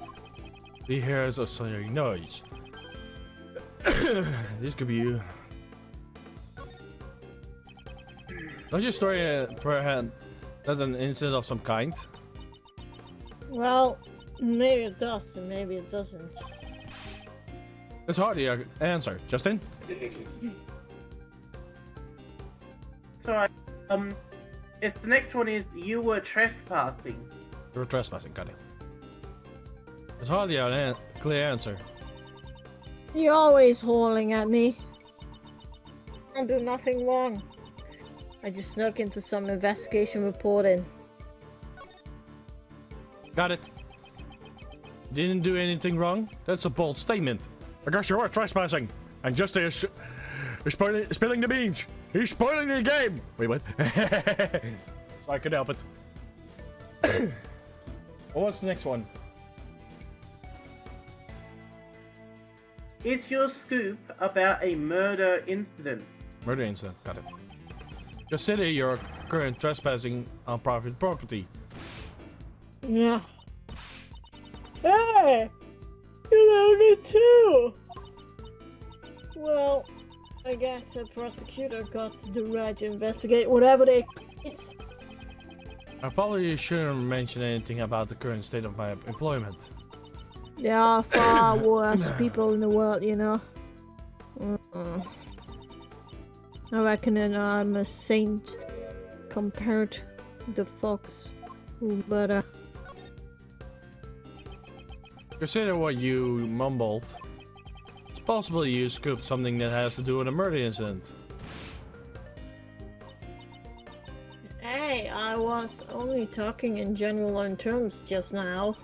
He hears a sounding noise. This could be you. Does your story perhaps that an incident of some kind? Well, maybe it does, and maybe it doesn't. It's hardly an answer. Justin? So, if the next one is you were trespassing. You're trespassing, got it. It's hardly a clear answer. You're always hauling at me. I do nothing wrong. I just snuck into some investigation reporting. Got it. Didn't do anything wrong? That's a bold statement. I guess you are trespassing. And Justin is spilling the beans. He's spoiling the game. Wait, what? So I could help it. Well, what's the next one? Is your scoop about a murder incident? Murder incident. Got it. Consider your current trespassing on private property. Yeah. Hey! You know me too! Well, I guess the prosecutor got to the right to investigate whatever they case. I probably shouldn't mention anything about the current state of my employment. There are far worse people in the world, you know. I reckon that I'm a saint compared to the fox. But Consider what you mumbled. It's possible you scooped something that has to do with a murder incident. hey, I was only talking in general terms just now.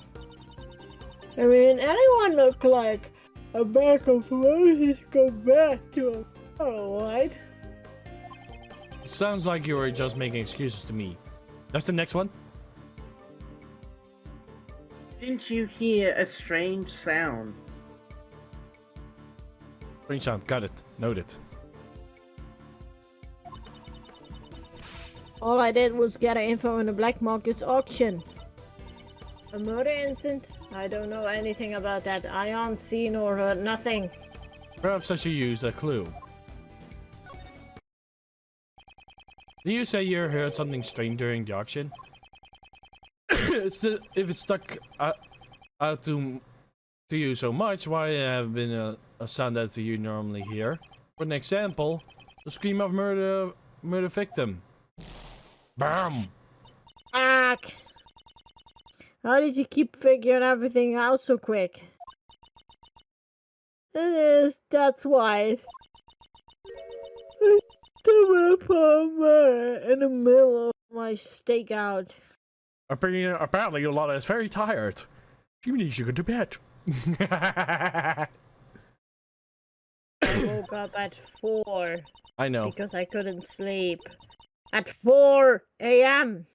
I mean, anyone look like a bag of roses go back to a girl, right? It sounds like you were just making excuses to me. That's the next one. Didn't you hear a strange sound? Strange sound. Got it. Noted. All I did was gather info on the black market auction. A murder incident? I don't know anything about that. I haven't seen or heard nothing. Perhaps I should use that clue. Did you say you heard something strange during the auction? If it stuck out to you so much, why have been a sound that you normally hear? For an example, the scream of murder victim. Bam! Fuck! How did you keep figuring everything out so quick? That's why. I stumbled upon murder in the middle of my stakeout. Apparently, Lotta is very tired. She needs to go to bed. I woke up at 4 I know. because I couldn't sleep. At 4 a.m.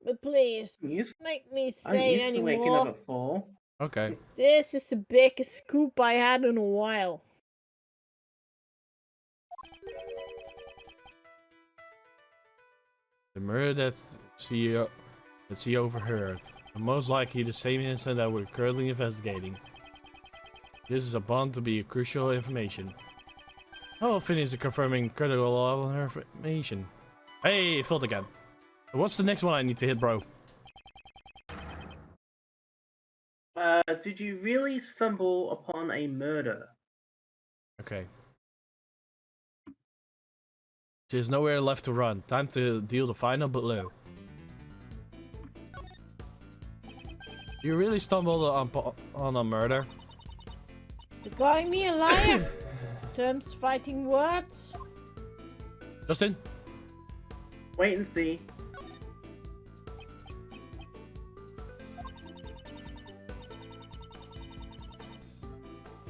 But please, make me say I'm used to waking up anymore. at 4. Okay. This is the biggest scoop I had in a while. The murder that she overheard. Most likely the same incident that we're currently investigating. This is bound to be crucial information. I'll finish the confirming critical level information. Hey, it filled again. What's the next one I need to hit, bro? Did you really stumble upon a murder? Okay. There's nowhere left to run. Time to deal the final blow. You really stumbled on a murder? You're calling me a liar? Terms fighting words? Justin? Wait and see.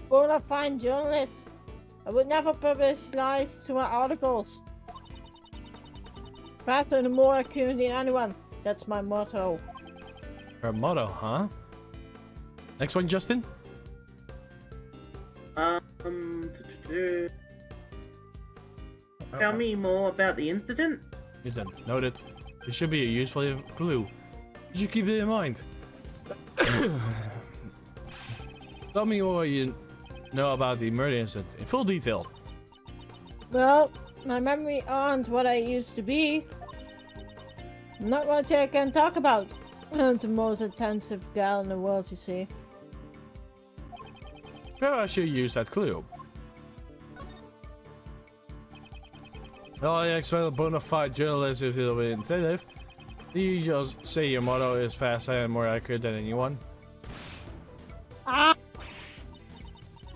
Bona fide journalist. I would never publish lies to my articles. Faster and more accurate than anyone. That's my motto. Her motto, huh? Next one, Justin? Tell me more about the incident. Isn't. Noted. This should be a useful clue. You should keep it in mind. Tell me what you know about the murder incident in full detail. Well, my memory aren't what I used to be. Not what I can talk about. I'm the most attentive gal in the world, you see. Well, I should use that clue. Well, I expect a bona fide journalist if it'll be attentive. Do you just say your motto is faster and more accurate than anyone? Ah!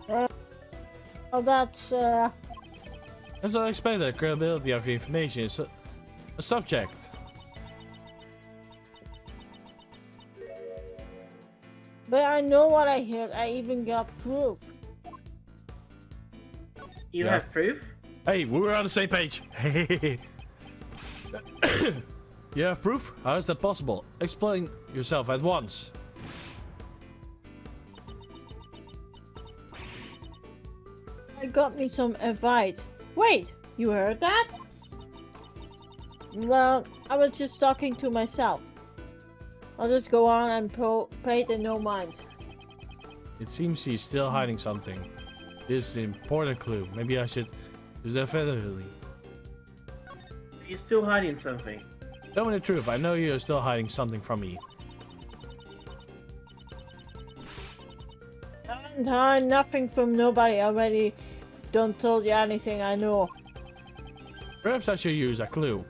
Well, that's, As I expect, the credibility of the information is a subject. But I know what I heard. I even got proof. You Yeah. have proof? Hey, we were on the same page. You have proof? How is that possible? Explain yourself at once. I got me some advice. Wait, you heard that? Well, I was just talking to myself. I'll just go on and pay it in no mind. It seems he's still hiding something. This is an important clue. Maybe I should use that federally. You're still hiding something. Tell me the truth. I know you're still hiding something from me. I haven't hiding nothing from nobody. I already don't tell you anything I know. Perhaps I should use a clue.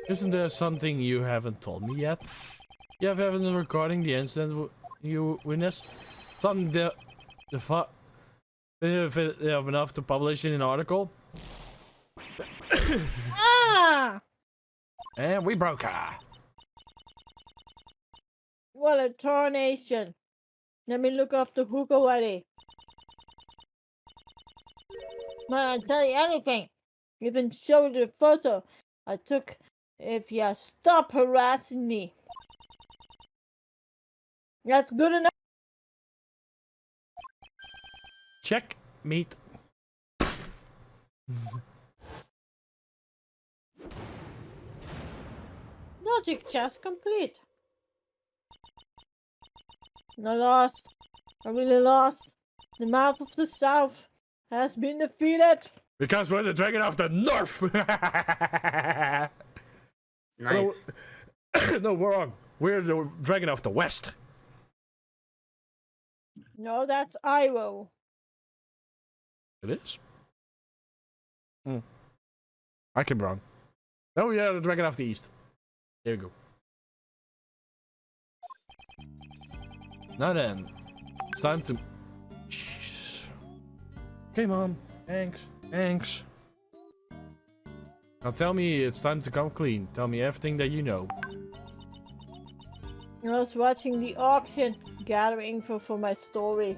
Isn't there something you haven't told me yet? You have evidence regarding the incident you witnessed? Something of enough to publish in an article? Ah! And we broke her. What a tarnation. Let me look off the hook already. Well, I'll tell you anything. Even show you the photo I took if you stop harassing me. That's good enough. Check meat. Logic chest complete. I lost. I really lost. The mouth of the south has been defeated. Because we're the dragon of the north. Nice. No, we're wrong. We're the dragon of the west. No, that's Iroh. It is? I could be wrong. No, yeah, the dragon of the east. There you go. Now then, it's time to... Jesus. Okay, Mom. Thanks. Thanks. Now tell me it's time to come clean. Tell me everything that you know. I was watching the auction, gathering info for my story.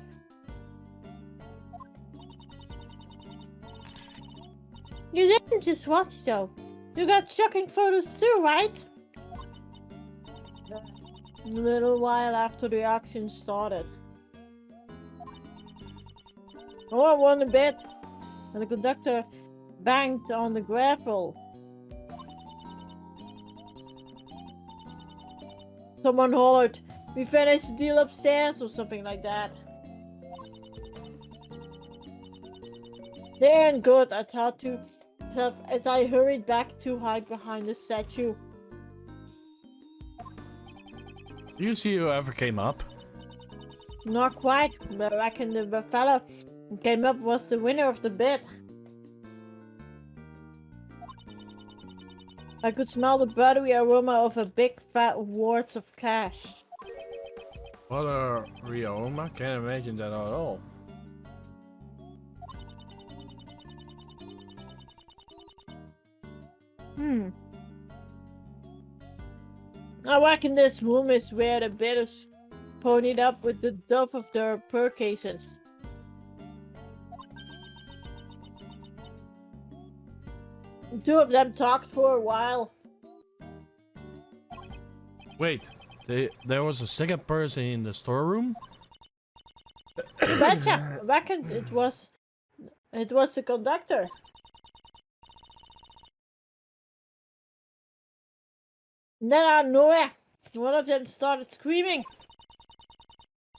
You didn't just watch though. You got shocking photos too, right? A little while after the auction started. Oh, I won a bet. And the conductor banged on the gravel. Someone hollered, "We finished the deal upstairs," or something like that. They ain't good, I thought to myself as I hurried back to hide behind the statue. Do you see who ever came up? Not quite, but I reckon the fella who came up was the winner of the bet. I could smell the buttery aroma of a big fat words of cash. What a aroma? Can't imagine that at all. I reckon this room is where the bidders ponied up with the dove of their purchases. The two of them talked for a while. Wait, there was a second person in the storeroom? Betcha, I reckon it was the conductor. And then out of nowhere, one of them started screaming.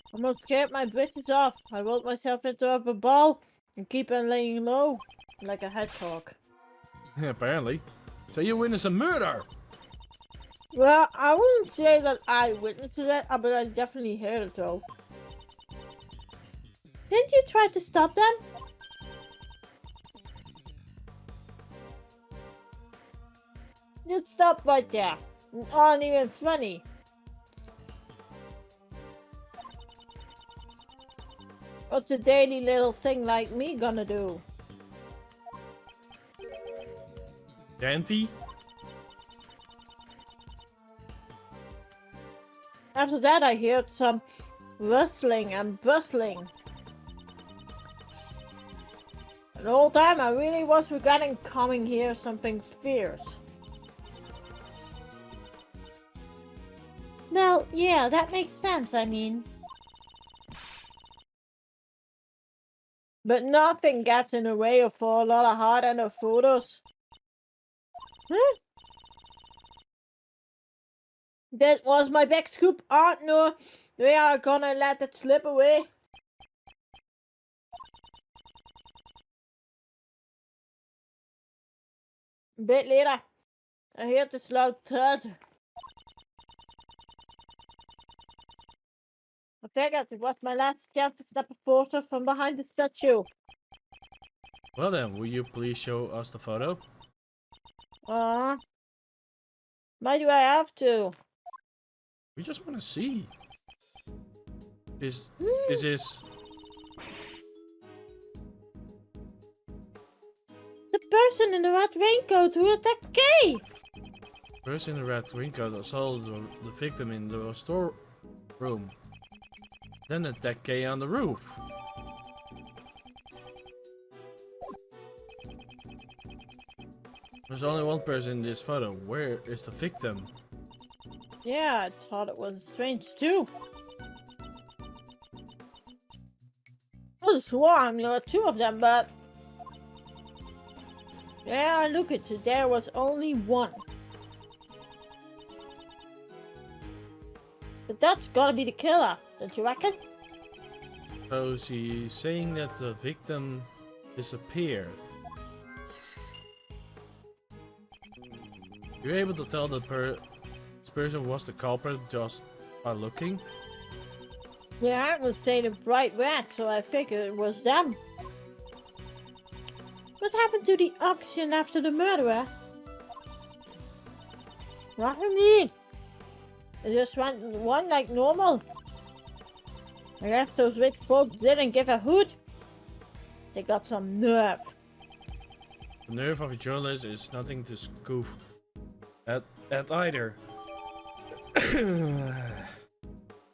I almost scared my britches off. I rolled myself into a ball and keep on laying low, like a hedgehog. Apparently. So you witnessed a murder? Well, I wouldn't say that I witnessed it, but I definitely heard it though. Didn't you try to stop them? Just stop right there. It aren't even funny. What's a daily little thing like me gonna do? Auntie? After that I heard some rustling and bustling. And the whole time I really was regretting coming here something fierce. Well, yeah, that makes sense, I mean. But nothing gets in the way of a lot of heart and the photos. Huh? That was my back scoop. Oh no, we are gonna let it slip away. A bit later, I heard this loud thud. I figured it was my last chance to snap a photo from behind the statue. Well then, will you please show us the photo? Why do I have to? We just want to see. This is... The person in the red raincoat who attacked Kay! Person in the red raincoat assaulted the victim in the storeroom. Then attacked Kay on the roof. There's only one person in this photo. Where is the victim? Yeah, I thought it was strange too. I swore there were two of them, but... Yeah, look at it, there was only one. But that's gotta be the killer, don't you reckon? So she's saying that the victim disappeared. You're able to tell that this person was the culprit just by looking? Yeah, I was saying a bright red, so I figured it was them. What happened to the auction after the murderer? What do you mean? It just went one like normal. I guess those rich folks didn't give a hoot. They got some nerve. The nerve of a journalist is nothing to scoff at either.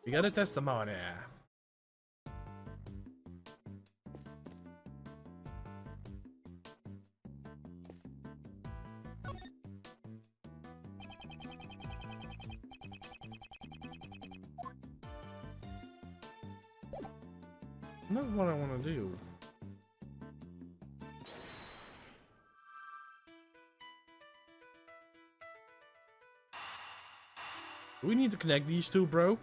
We got a testimony. Not what I want to do. Do we need to connect these two, bro?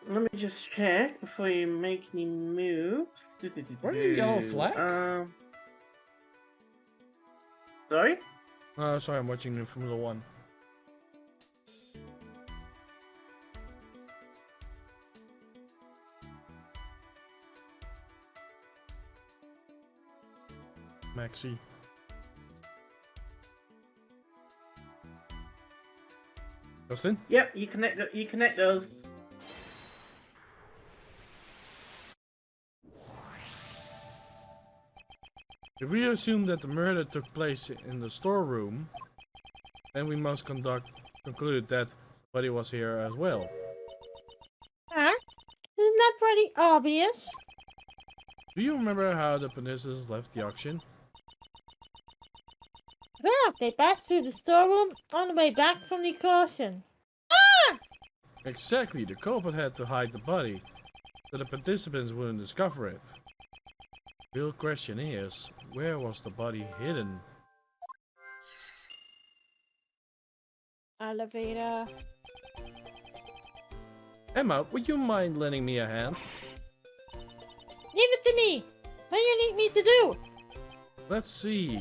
Let me just check before you make any moves. Where are you, yellow flag? Sorry? Sorry, I'm watching the Formula 1. Maxi. Justin? Yep, you connect those. If we assume that the murder took place in the storeroom, then we must conclude that the body was here as well. Huh? Isn't that pretty obvious? Do you remember how the Penistas left the auction? Yeah, they passed through the storeroom on the way back from the caution. Ah! Exactly, the culprit had to hide the body, so the participants wouldn't discover it. The real question is, where was the body hidden? Elevator. Emma, would you mind lending me a hand? Leave it to me! What do you need me to do? Let's see.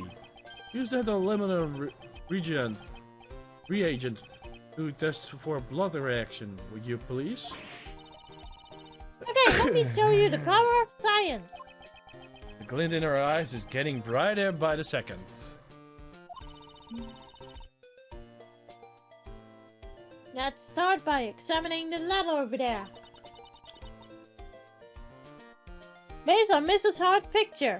Use that eliminate reagent to test for blood reaction, would you please? Okay, let me show you the power of science. The glint in her eyes is getting brighter by the second. Let's start by examining the letter over there. Based on Mrs. Hart's picture.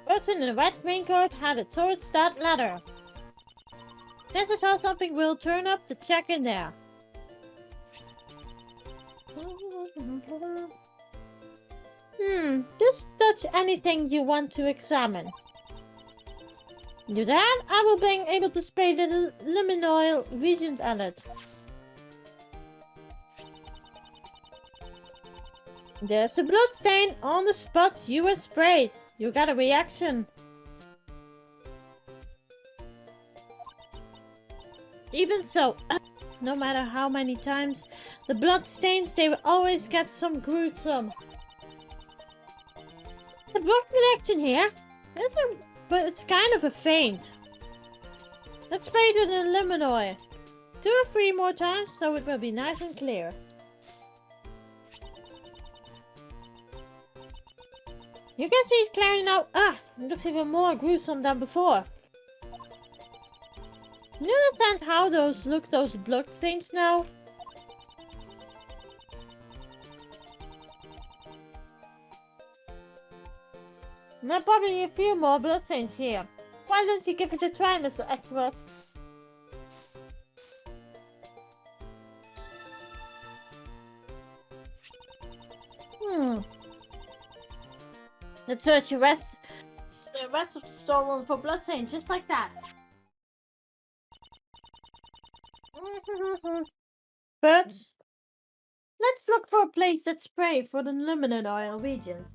Person in the red raincoat had towards that letter. This is how something will turn up to check in there. Just touch anything you want to examine. Do that, I will be able to spray the luminol vision at it. There's a blood stain on the spot you were sprayed. You got a reaction. Even so, no matter how many times the blood stains, they will always get some gruesome. The blood reaction here, but it's kind of a faint. Let's spray it in Luminoid. 2 or 3 more times so it will be nice and clear. You can see it clearly now. Ah, it looks even more gruesome than before. Do you understand how those blood stains now? There are probably a few more blood stains here. Why don't you give it a try, Mr. Edgeworth? Let's search the rest of the storeroom for blood stains, just like that. But let's look for a place that's spray for the luminant oil regions.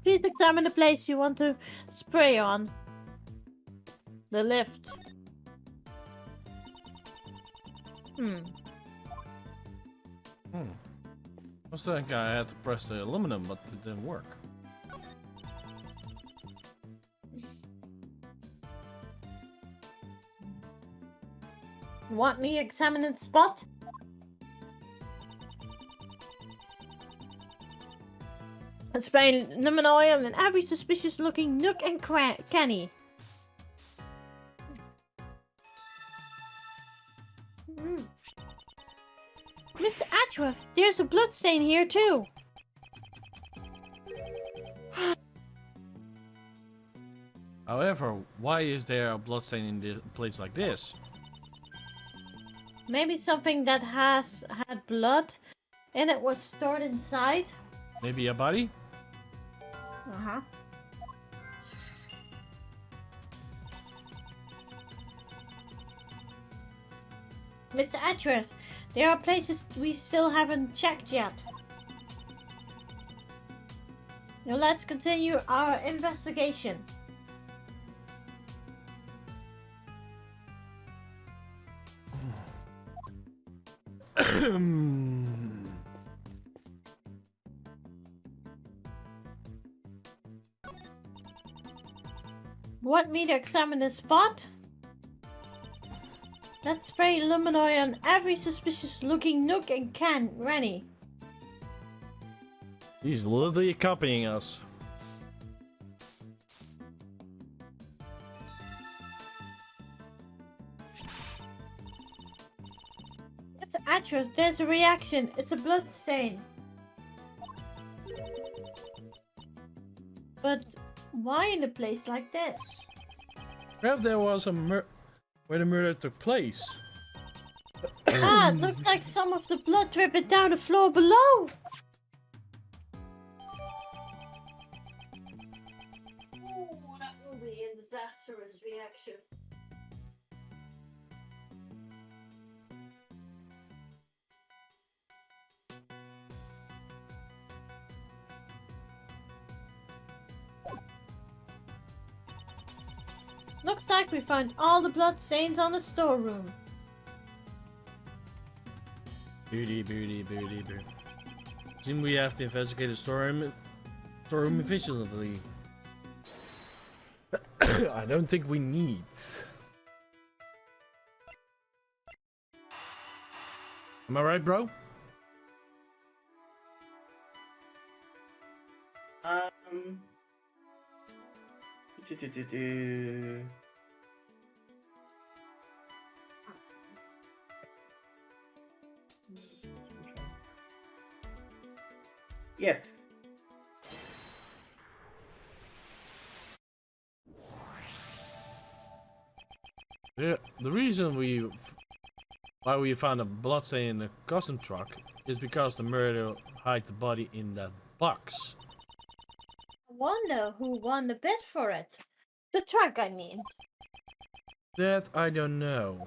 Please examine the place you want to spray on. The lift. I think I had to press the aluminum, but it didn't work. Want me to examine the spot? Let's spray lemon oil in every suspicious looking nook and cranny. Mr. Edgeworth, there's a blood stain here too. However, why is there a blood stain in a place like this? Maybe something that has had blood and it was stored inside. Maybe a body? Uh-huh. Mr. Edgeworth, there are places we still haven't checked yet. Now let's continue our investigation. Want me to examine the spot? Let's spray luminoid on every suspicious looking nook and cranny. He's literally accompanying us. It's Edgeworth, there's a reaction. It's a blood stain. But why in a place like this? Perhaps there was a where the murder took place. Ah, it looks like some of the blood dripping down the floor below. Oh, that will be a disastrous reaction. Looks like we found all the blood stains on the storeroom. Booty. Seems we have to investigate the storeroom efficiently. I don't think we need. Am I right, bro? Yes. The reason why we found a bloodstain in the custom truck is because the murderer hid the body in that box. I wonder who won the bid for it. The truck, I mean. That I don't know.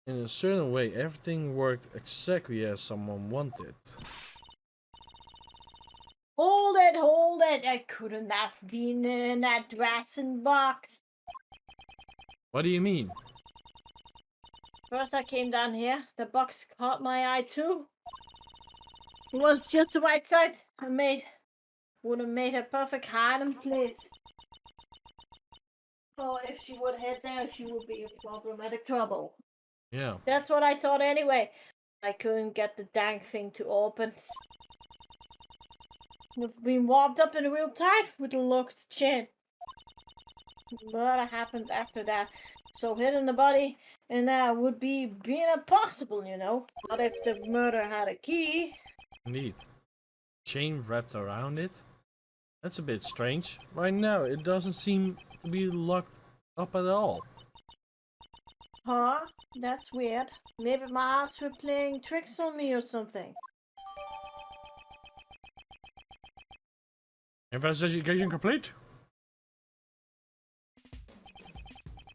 In a certain way, everything worked exactly as someone wanted. Hold it! I couldn't have been in that dressing box. What do you mean? First I came down here, the box caught my eye too. It was just the right size. Would have made a perfect hiding place. Oh, if she would head there, she would be in problematic trouble. Yeah. That's what I thought anyway. I couldn't get the dang thing to open. We've been warmed up in real tight with a locked chin. Murder happened after that, so hitting the body and that would be being impossible, you know. Not if the murder had a key. Indeed. Chain wrapped around it? That's a bit strange. Right now, it doesn't seem to be locked up at all. Huh? That's weird. Maybe my eyes were playing tricks on me or something. Investigation complete.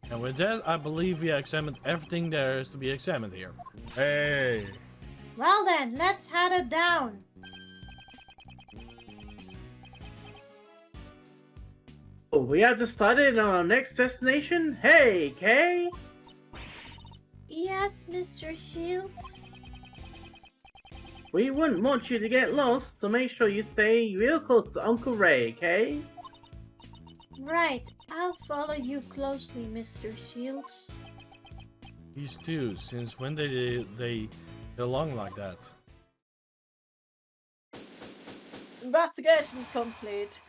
And with that, I believe we examined everything there is to be examined here. Hey! Well then, let's head it down. Oh, we have decided on our next destination? Hey, Kay! Yes, Mr. Shields? We wouldn't want you to get lost, so make sure you stay real close to Uncle Ray, Kay? Right, I'll follow you closely, Mr. Shields. These two, since when they get along like that? Investigation complete.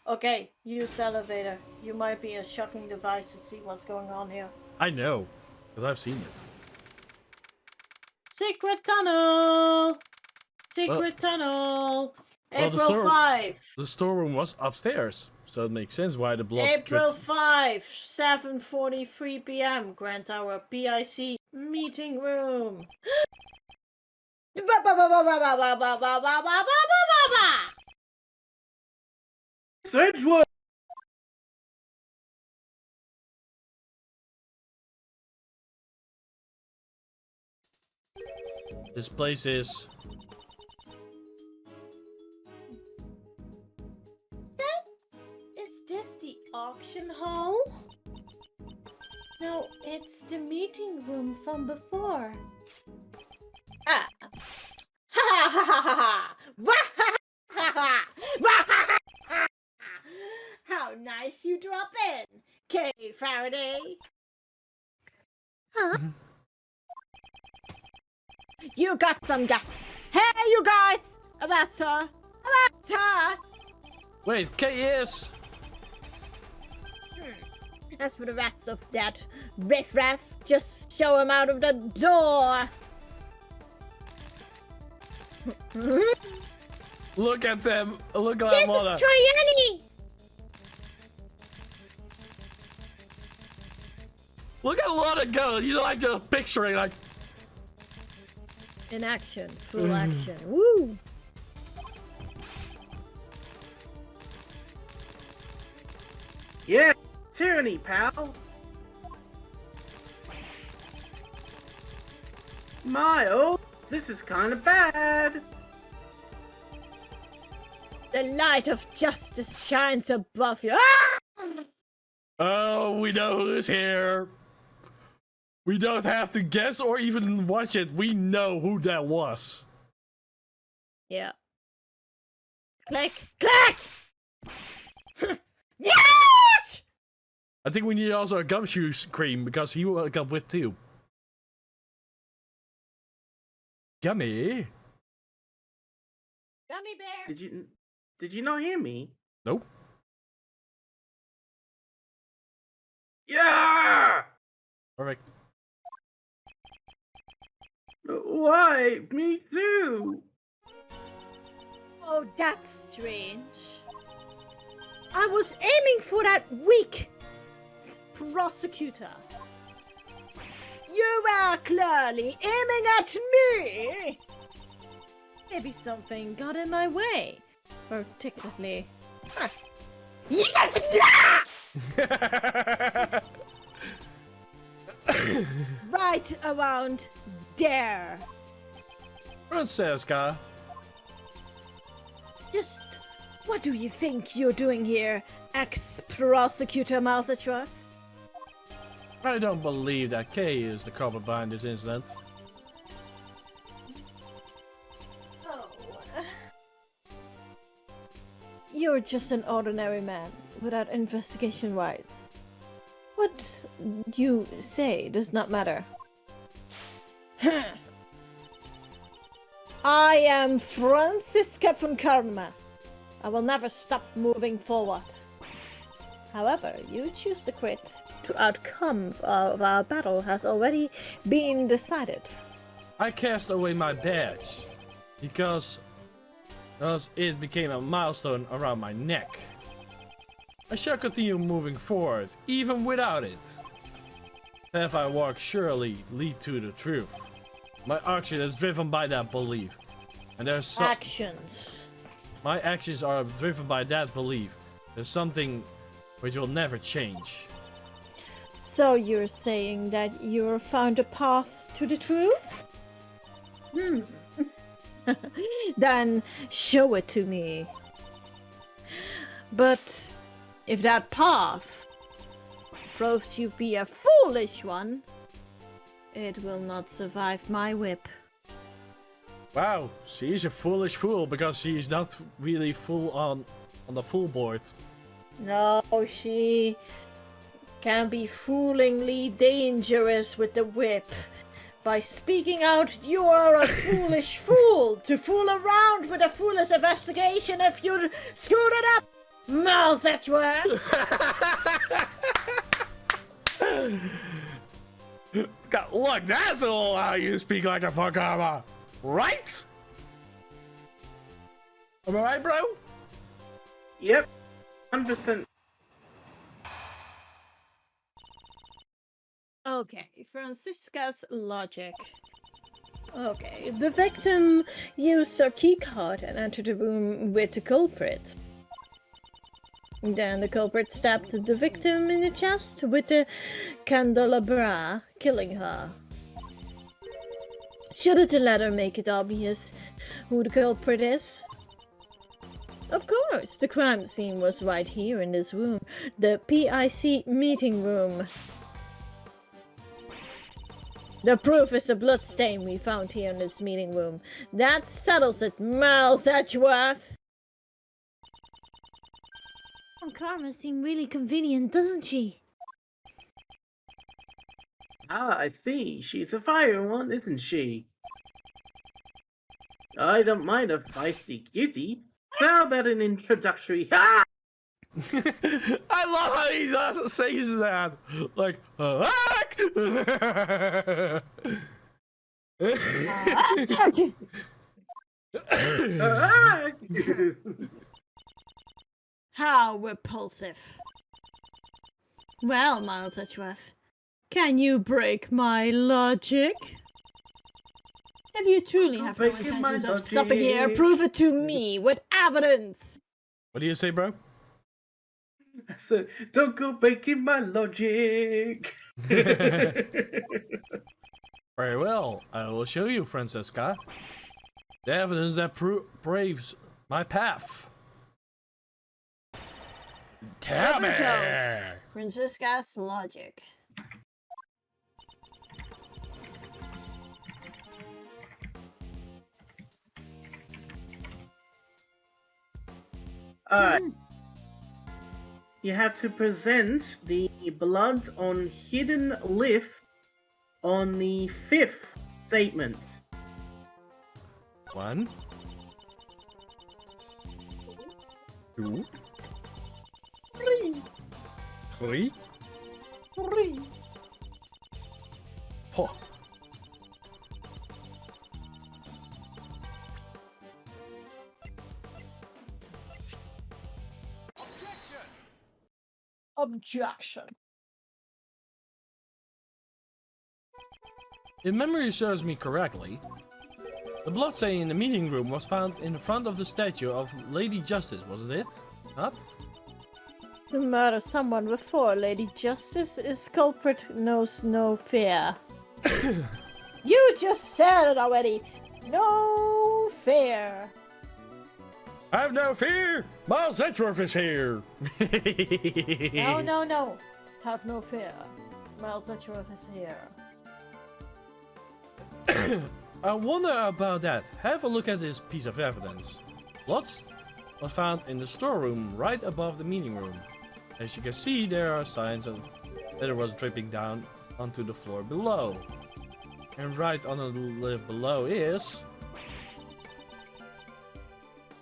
Okay, use the elevator. You might be a shocking device to see what's going on here. I know, because I've seen it. Secret tunnel! Secret tunnel! well, the April store- 5! The storeroom was upstairs, so it makes sense why the blood April dripped. 5, 7:43 p.m. Grand Tower PIC meeting room. Edgeworth! This place is... Is this the auction hall? No, it's the meeting room from before. Ah. Ha ha ha ha ha! How nice you drop in, Kay Faraday. Huh? You got some guts. Hey, you guys! About her! About her! Wait, Kay is... As for the rest of that riffraff, just show him out of the door. Look at them! Look at This that mother! is Triani! Look at Lana go! You like just picturing like... In action, full action. Woo! Yeah, tyranny, pal! Miles, this is kinda bad! The light of justice shines above you. Ah! Oh, we know who's here! We don't have to guess or even watch it. We know who that was. Yeah. Click! Click! Yes! I think we need also a gumshoe cream because he got whipped too. Gummy? Gummy bear! Did you not hear me? Nope. Yeah! Perfect. Why? Me too! Oh, that's strange. I was aiming for that weak prosecutor. You were clearly aiming at me! Maybe something got in my way. Particularly. Huh. Yes! Right around there. Francesca. Just what do you think you're doing here, ex-prosecutor Edgeworth? I don't believe that Kay is the culprit behind this incident. Oh, you're just an ordinary man without investigation rights. What you say does not matter. I am Franziska von Karma. I will never stop moving forward. However, you choose to quit. The outcome of our battle has already been decided. I cast away my badge because it became a milestone around my neck. I shall continue moving forward, even without it. The path I walk surely lead to the truth. My action is driven by that belief. And there's Actions. My actions are driven by that belief. There's something which will never change. So you're saying that you found a path to the truth? Then show it to me. But if that path proves you be a foolish one, it will not survive my whip. Wow, she's a foolish fool because she's not really full on the full board. No, she can be foolingly dangerous with the whip. By speaking out, you are a foolish fool to fool around with a foolish investigation if you screwed it up. Mouth Edgeworth! Look, that's all how you speak like a fuckama, right? Am I right, bro? Yep, 100%. Okay, Franziska's logic. Okay, the victim used her keycard and entered the room with the culprit. Then the culprit stabbed the victim in the chest with the candelabra, killing her. Shouldn't the latter make it obvious who the culprit is? Of course, the crime scene was right here in this room, the PIC meeting room. The proof is a bloodstain we found here in this meeting room. That settles it, Miles Edgeworth! Oh, Karma seemed really convenient, doesn't she? Ah, I see. She's a fire one, isn't she? I don't mind a feisty cutie. How about an introductory... Ah! I love how he says that. Like, How repulsive. Well, Miles Edgeworth, can you break my logic? If you truly have no intentions of stopping here, prove it to me with evidence! what do you say, bro? So, don't go breaking my logic. Very well, I will show you, Franziska. The evidence that braves my path. Tell me! Franziska's logic. Alright. You have to present the blood on hidden lift on the 5th statement. 1, 2, 3, 4. Objection. If memory serves me correctly, the bloodstain in the meeting room was found in front of the statue of Lady Justice, wasn't it? Not? To murder someone before Lady Justice is culprit knows no fear. You just said it already. No fear. Have no fear! Miles Edgeworth is here! No. Have no fear. Miles Edgeworth is here. I wonder about that. Have a look at this piece of evidence. was found in the storeroom right above the meeting room. As you can see, there are signs of that it was dripping down onto the floor below. And right on the lid below is...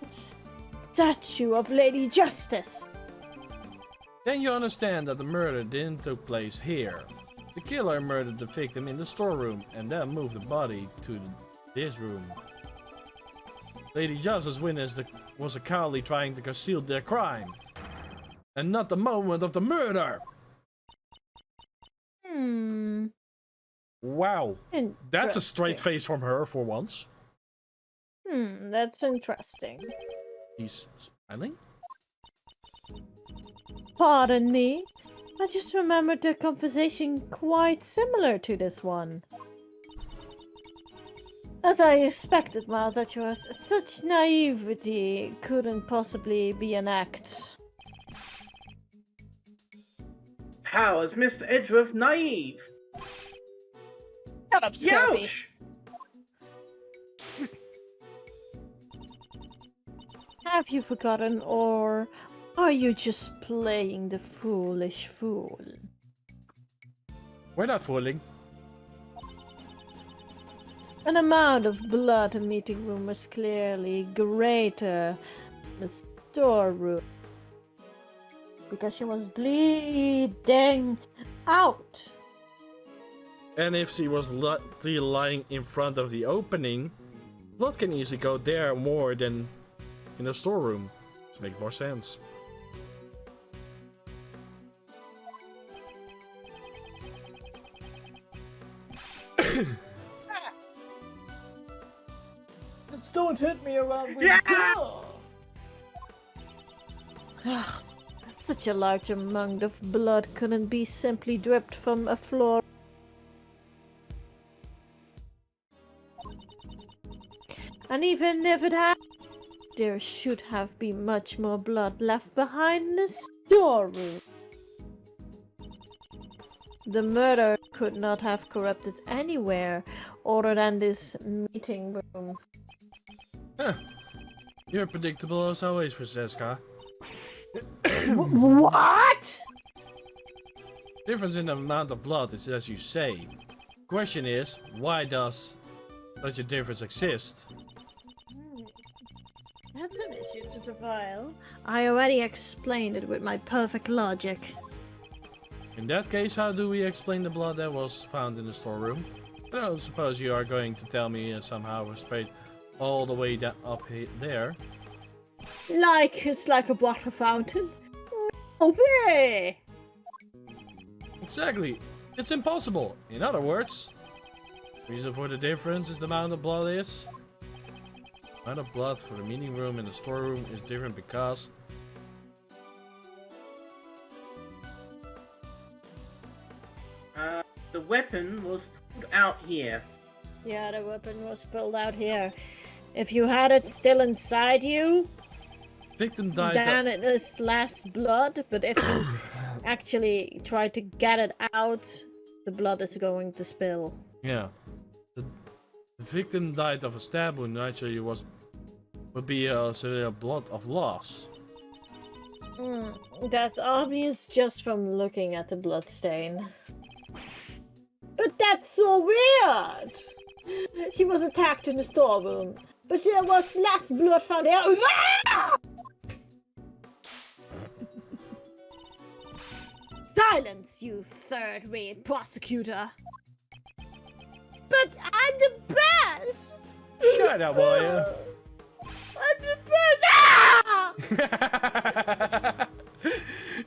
It's statue of Lady Justice. Then you understand that the murder didn't take place here. The killer murdered the victim in the storeroom and then moved the body to this room. Lady Justice was a cowardly trying to conceal their crime. And not the moment of the murder! Wow. That's a straight face from her for once. That's interesting. He's smiling? Pardon me. I just remembered a conversation quite similar to this one. As I expected, Miles Edgeworth, such naivety couldn't possibly be an act. How is Mr. Edgeworth naive? Shut up, Scruffy. Ouch! Have you forgotten, or are you just playing the foolish fool? We're not fooling. An amount of blood in the meeting room was clearly greater than the storeroom. Because she was bleeding out. And if she was lying in front of the opening, blood can easily go there more than in the storeroom. To make more sense. Just don't hit me around with Such a large amount of blood couldn't be simply dripped from a floor. And even if it had, there should have been much more blood left behind in the storeroom. The murder could not have corrupted anywhere other than this meeting room. Huh. You're predictable as always, Francesca. What? Difference in the amount of blood is as you say. Question is, why does such a difference exist? That's an issue to the file. I already explained it with my perfect logic. In that case, how do we explain the blood that was found in the storeroom? I don't suppose you are going to tell me somehow it was sprayed all the way up there. It's like a water fountain. No way! Exactly. It's impossible. In other words, reason for the difference is the amount of blood is. The amount of blood for the meeting room and the storeroom is different because the weapon was pulled out here. Yeah, the weapon was pulled out here. If you had it still inside you, victim died. Then it is less blood, but if you actually try to get it out, the blood is going to spill. Yeah. The victim died of a stab wound, naturally would be a severe blood of loss. That's obvious just from looking at the blood stain. But that's so weird! She was attacked in the storeroom, but there was less blood found there. Silence, you third-rate prosecutor! But I'm the best! Shut up, will you? I'm the best! Ah!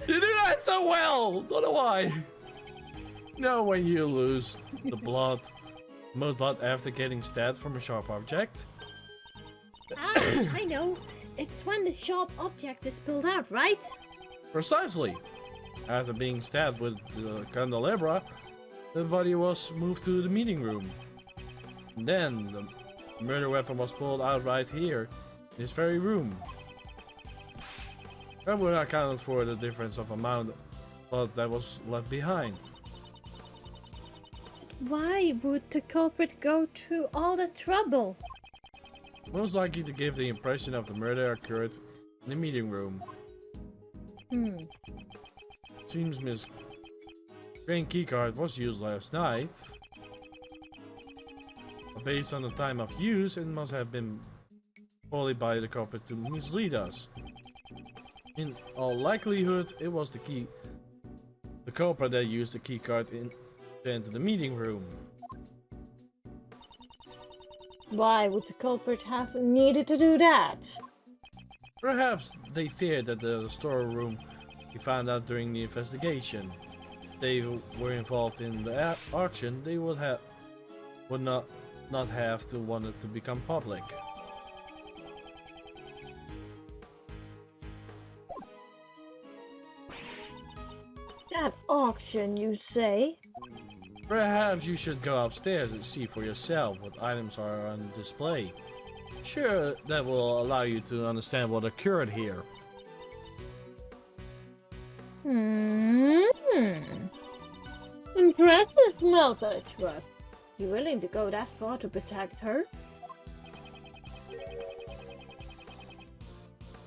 You do that so well! Don't know why. No, when you lose the blood, most blood after getting stabbed from a sharp object. I know. It's when the sharp object is pulled out, right? Precisely. After being stabbed with the candelabra, the body was moved to the meeting room. And then the murder weapon was pulled out right here, in this very room. That would account for the difference of amount of blood that was left behind. Why would the culprit go through all the trouble? Most likely to give the impression of the murder occurred in the meeting room. Seems Miss Green keycard was used last night. Based on the time of use, it must have been bullied by the culprit to mislead us. In all likelihood, it was the culprit that used the keycard to enter the meeting room. Why would the culprit have needed to do that? Perhaps they feared that the storeroom be found out during the investigation. If they were involved in the auction, they would not have to want it to become public. That auction, you say? Perhaps you should go upstairs and see for yourself what items are on display. Sure, that will allow you to understand what occurred here. Impressive, Miss Edgeworth. You willing to go that far to protect her?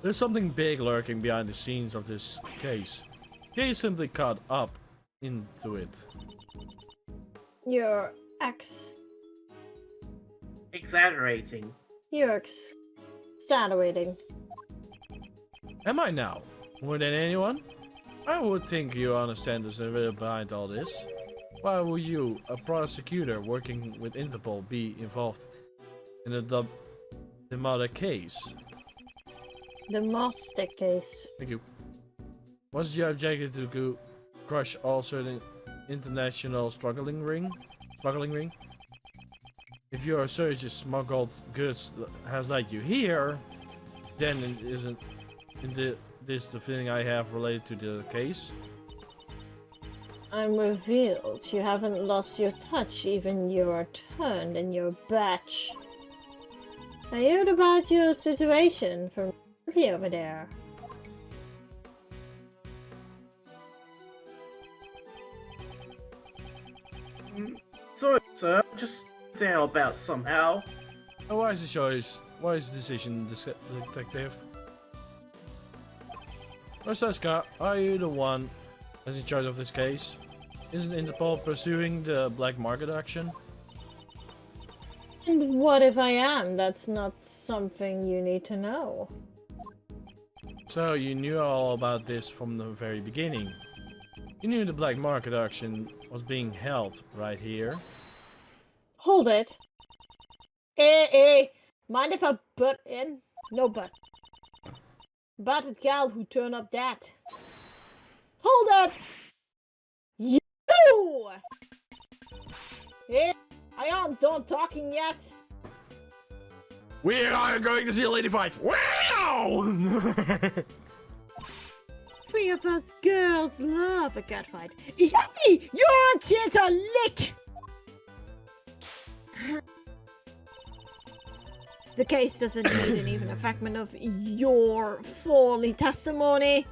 There's something big lurking behind the scenes of this case. They simply caught up into it. You're Exaggerating. You're exaggerating. Am I now? More than anyone? I would think you understand the survey behind all this. Why would you, a prosecutor working with Interpol, be involved in the murder case? The master case. Thank you. Was your objective to crush all certain international struggling ring? If your search is smuggled goods has led you here, then it isn't this the feeling I have related to the case? I'm revealed. You haven't lost your touch, even your turn and your batch. I heard about your situation from Murphy over there. Sorry, sir. Just to help out somehow. A wise choice, wise decision, detective. Francesca, are you the one that's in charge of this case? Isn't Interpol pursuing the black market action? And what if I am? That's not something you need to know. So you knew all about this from the very beginning. You knew the black market auction was being held right here. Hold it. Hey, mind if I butt in? No butt. Butted gal who turned up that. Hold it! You! Yeah, I am done talking yet. We are going to see a lady fight! Wow! 3 of us girls love a catfight. Yay! You're on chance to lick! The case doesn't need even a fragment of your folly testimony.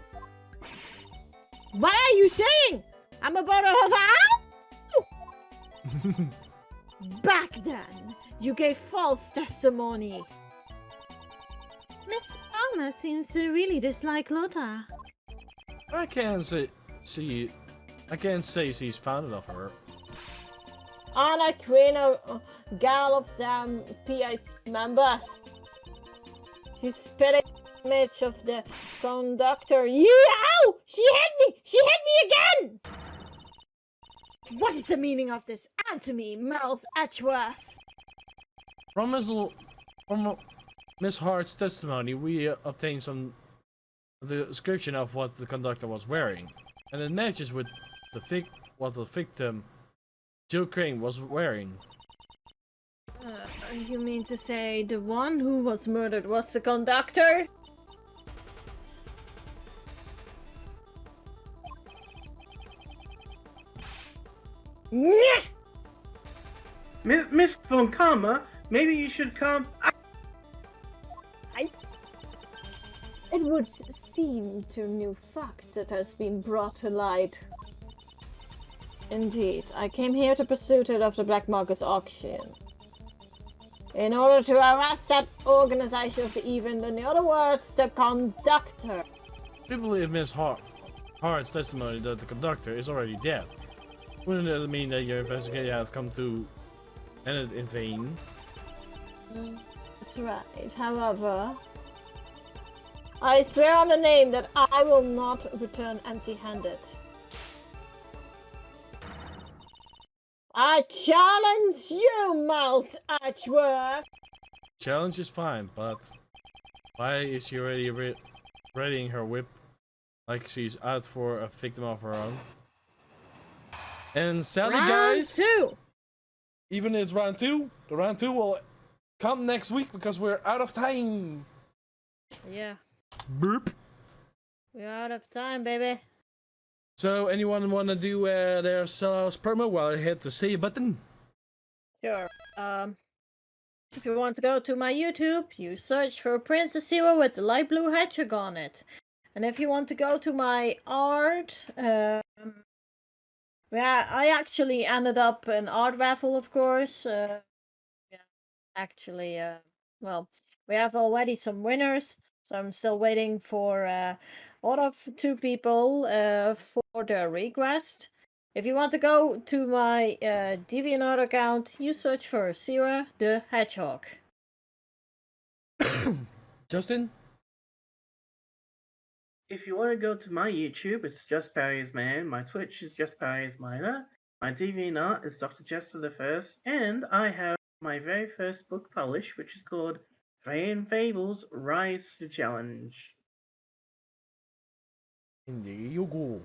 What are you saying? I'm about to have Back then, you gave false testimony. Miss Farmer seems to really dislike Lotta. I can't say she's fond of her. Anna Queen of gal of them PIC members. She's spitting image of the conductor. Yow! She hit me! She hit me again! What is the meaning of this? Answer me, Miles Edgeworth. From Miss Hart's testimony, we obtained the description of what the conductor was wearing, and it matches with what the victim, Jill Crane, was wearing. You mean to say the one who was murdered was the conductor? Miss Von Karma, maybe you should come. It would seem to new fact that has been brought to light. Indeed, I came here to pursue it of the black market auction. in order to arrest that organization of the event. In other words, the conductor. We believe Miss Hart's testimony that the conductor is already dead. Wouldn't that mean that your investigation has come to end in vain? That's right. However, I swear on the name that I will not return empty-handed. I challenge you, Mouse Edgeworth! Challenge is fine, but why is she already readying her whip like she's out for a victim of her own? And sadly, guys, even if it's round 2, the round 2 will come next week because we're out of time. Yeah. Boop. We're out of time, baby. So, anyone want to do their sales promo while I hit the say button? Sure. If you want to go to my YouTube, you search for Princess Sira with the light blue hedgehog on it. And if you want to go to my art, yeah, I actually ended up an art raffle, of course. Yeah, actually, well, we have already some winners, so I'm still waiting for out of 2 people for their request. If you want to go to my DeviantArt account, you search for Sira the Hedgehog. Justin? If you want to go to my YouTube, it's Just Barry's Man. My Twitch is Just Barry's Miner. My DeviantArt is Dr. Jester the First, and I have my very first book published, which is called Frey and Fables: Rise to Challenge. And there you go.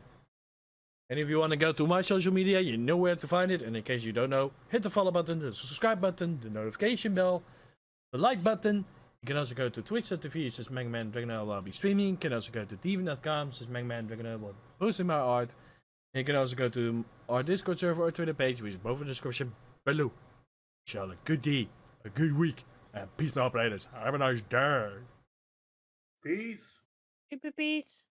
And if you want to go to my social media, you know where to find it. And in case you don't know, hit the follow button, the subscribe button, the notification bell, the like button. You can also go to twitch.tv/MegaDragonoid. I'll be streaming. You can also go to deviant.com/MegaDragonoid. I'll be posting my art. And you can also go to our Discord server or Twitter page, which is both in the description below. Wish you all a good day, a good week, and peace, my operators. Have a nice day. Peace. Peace.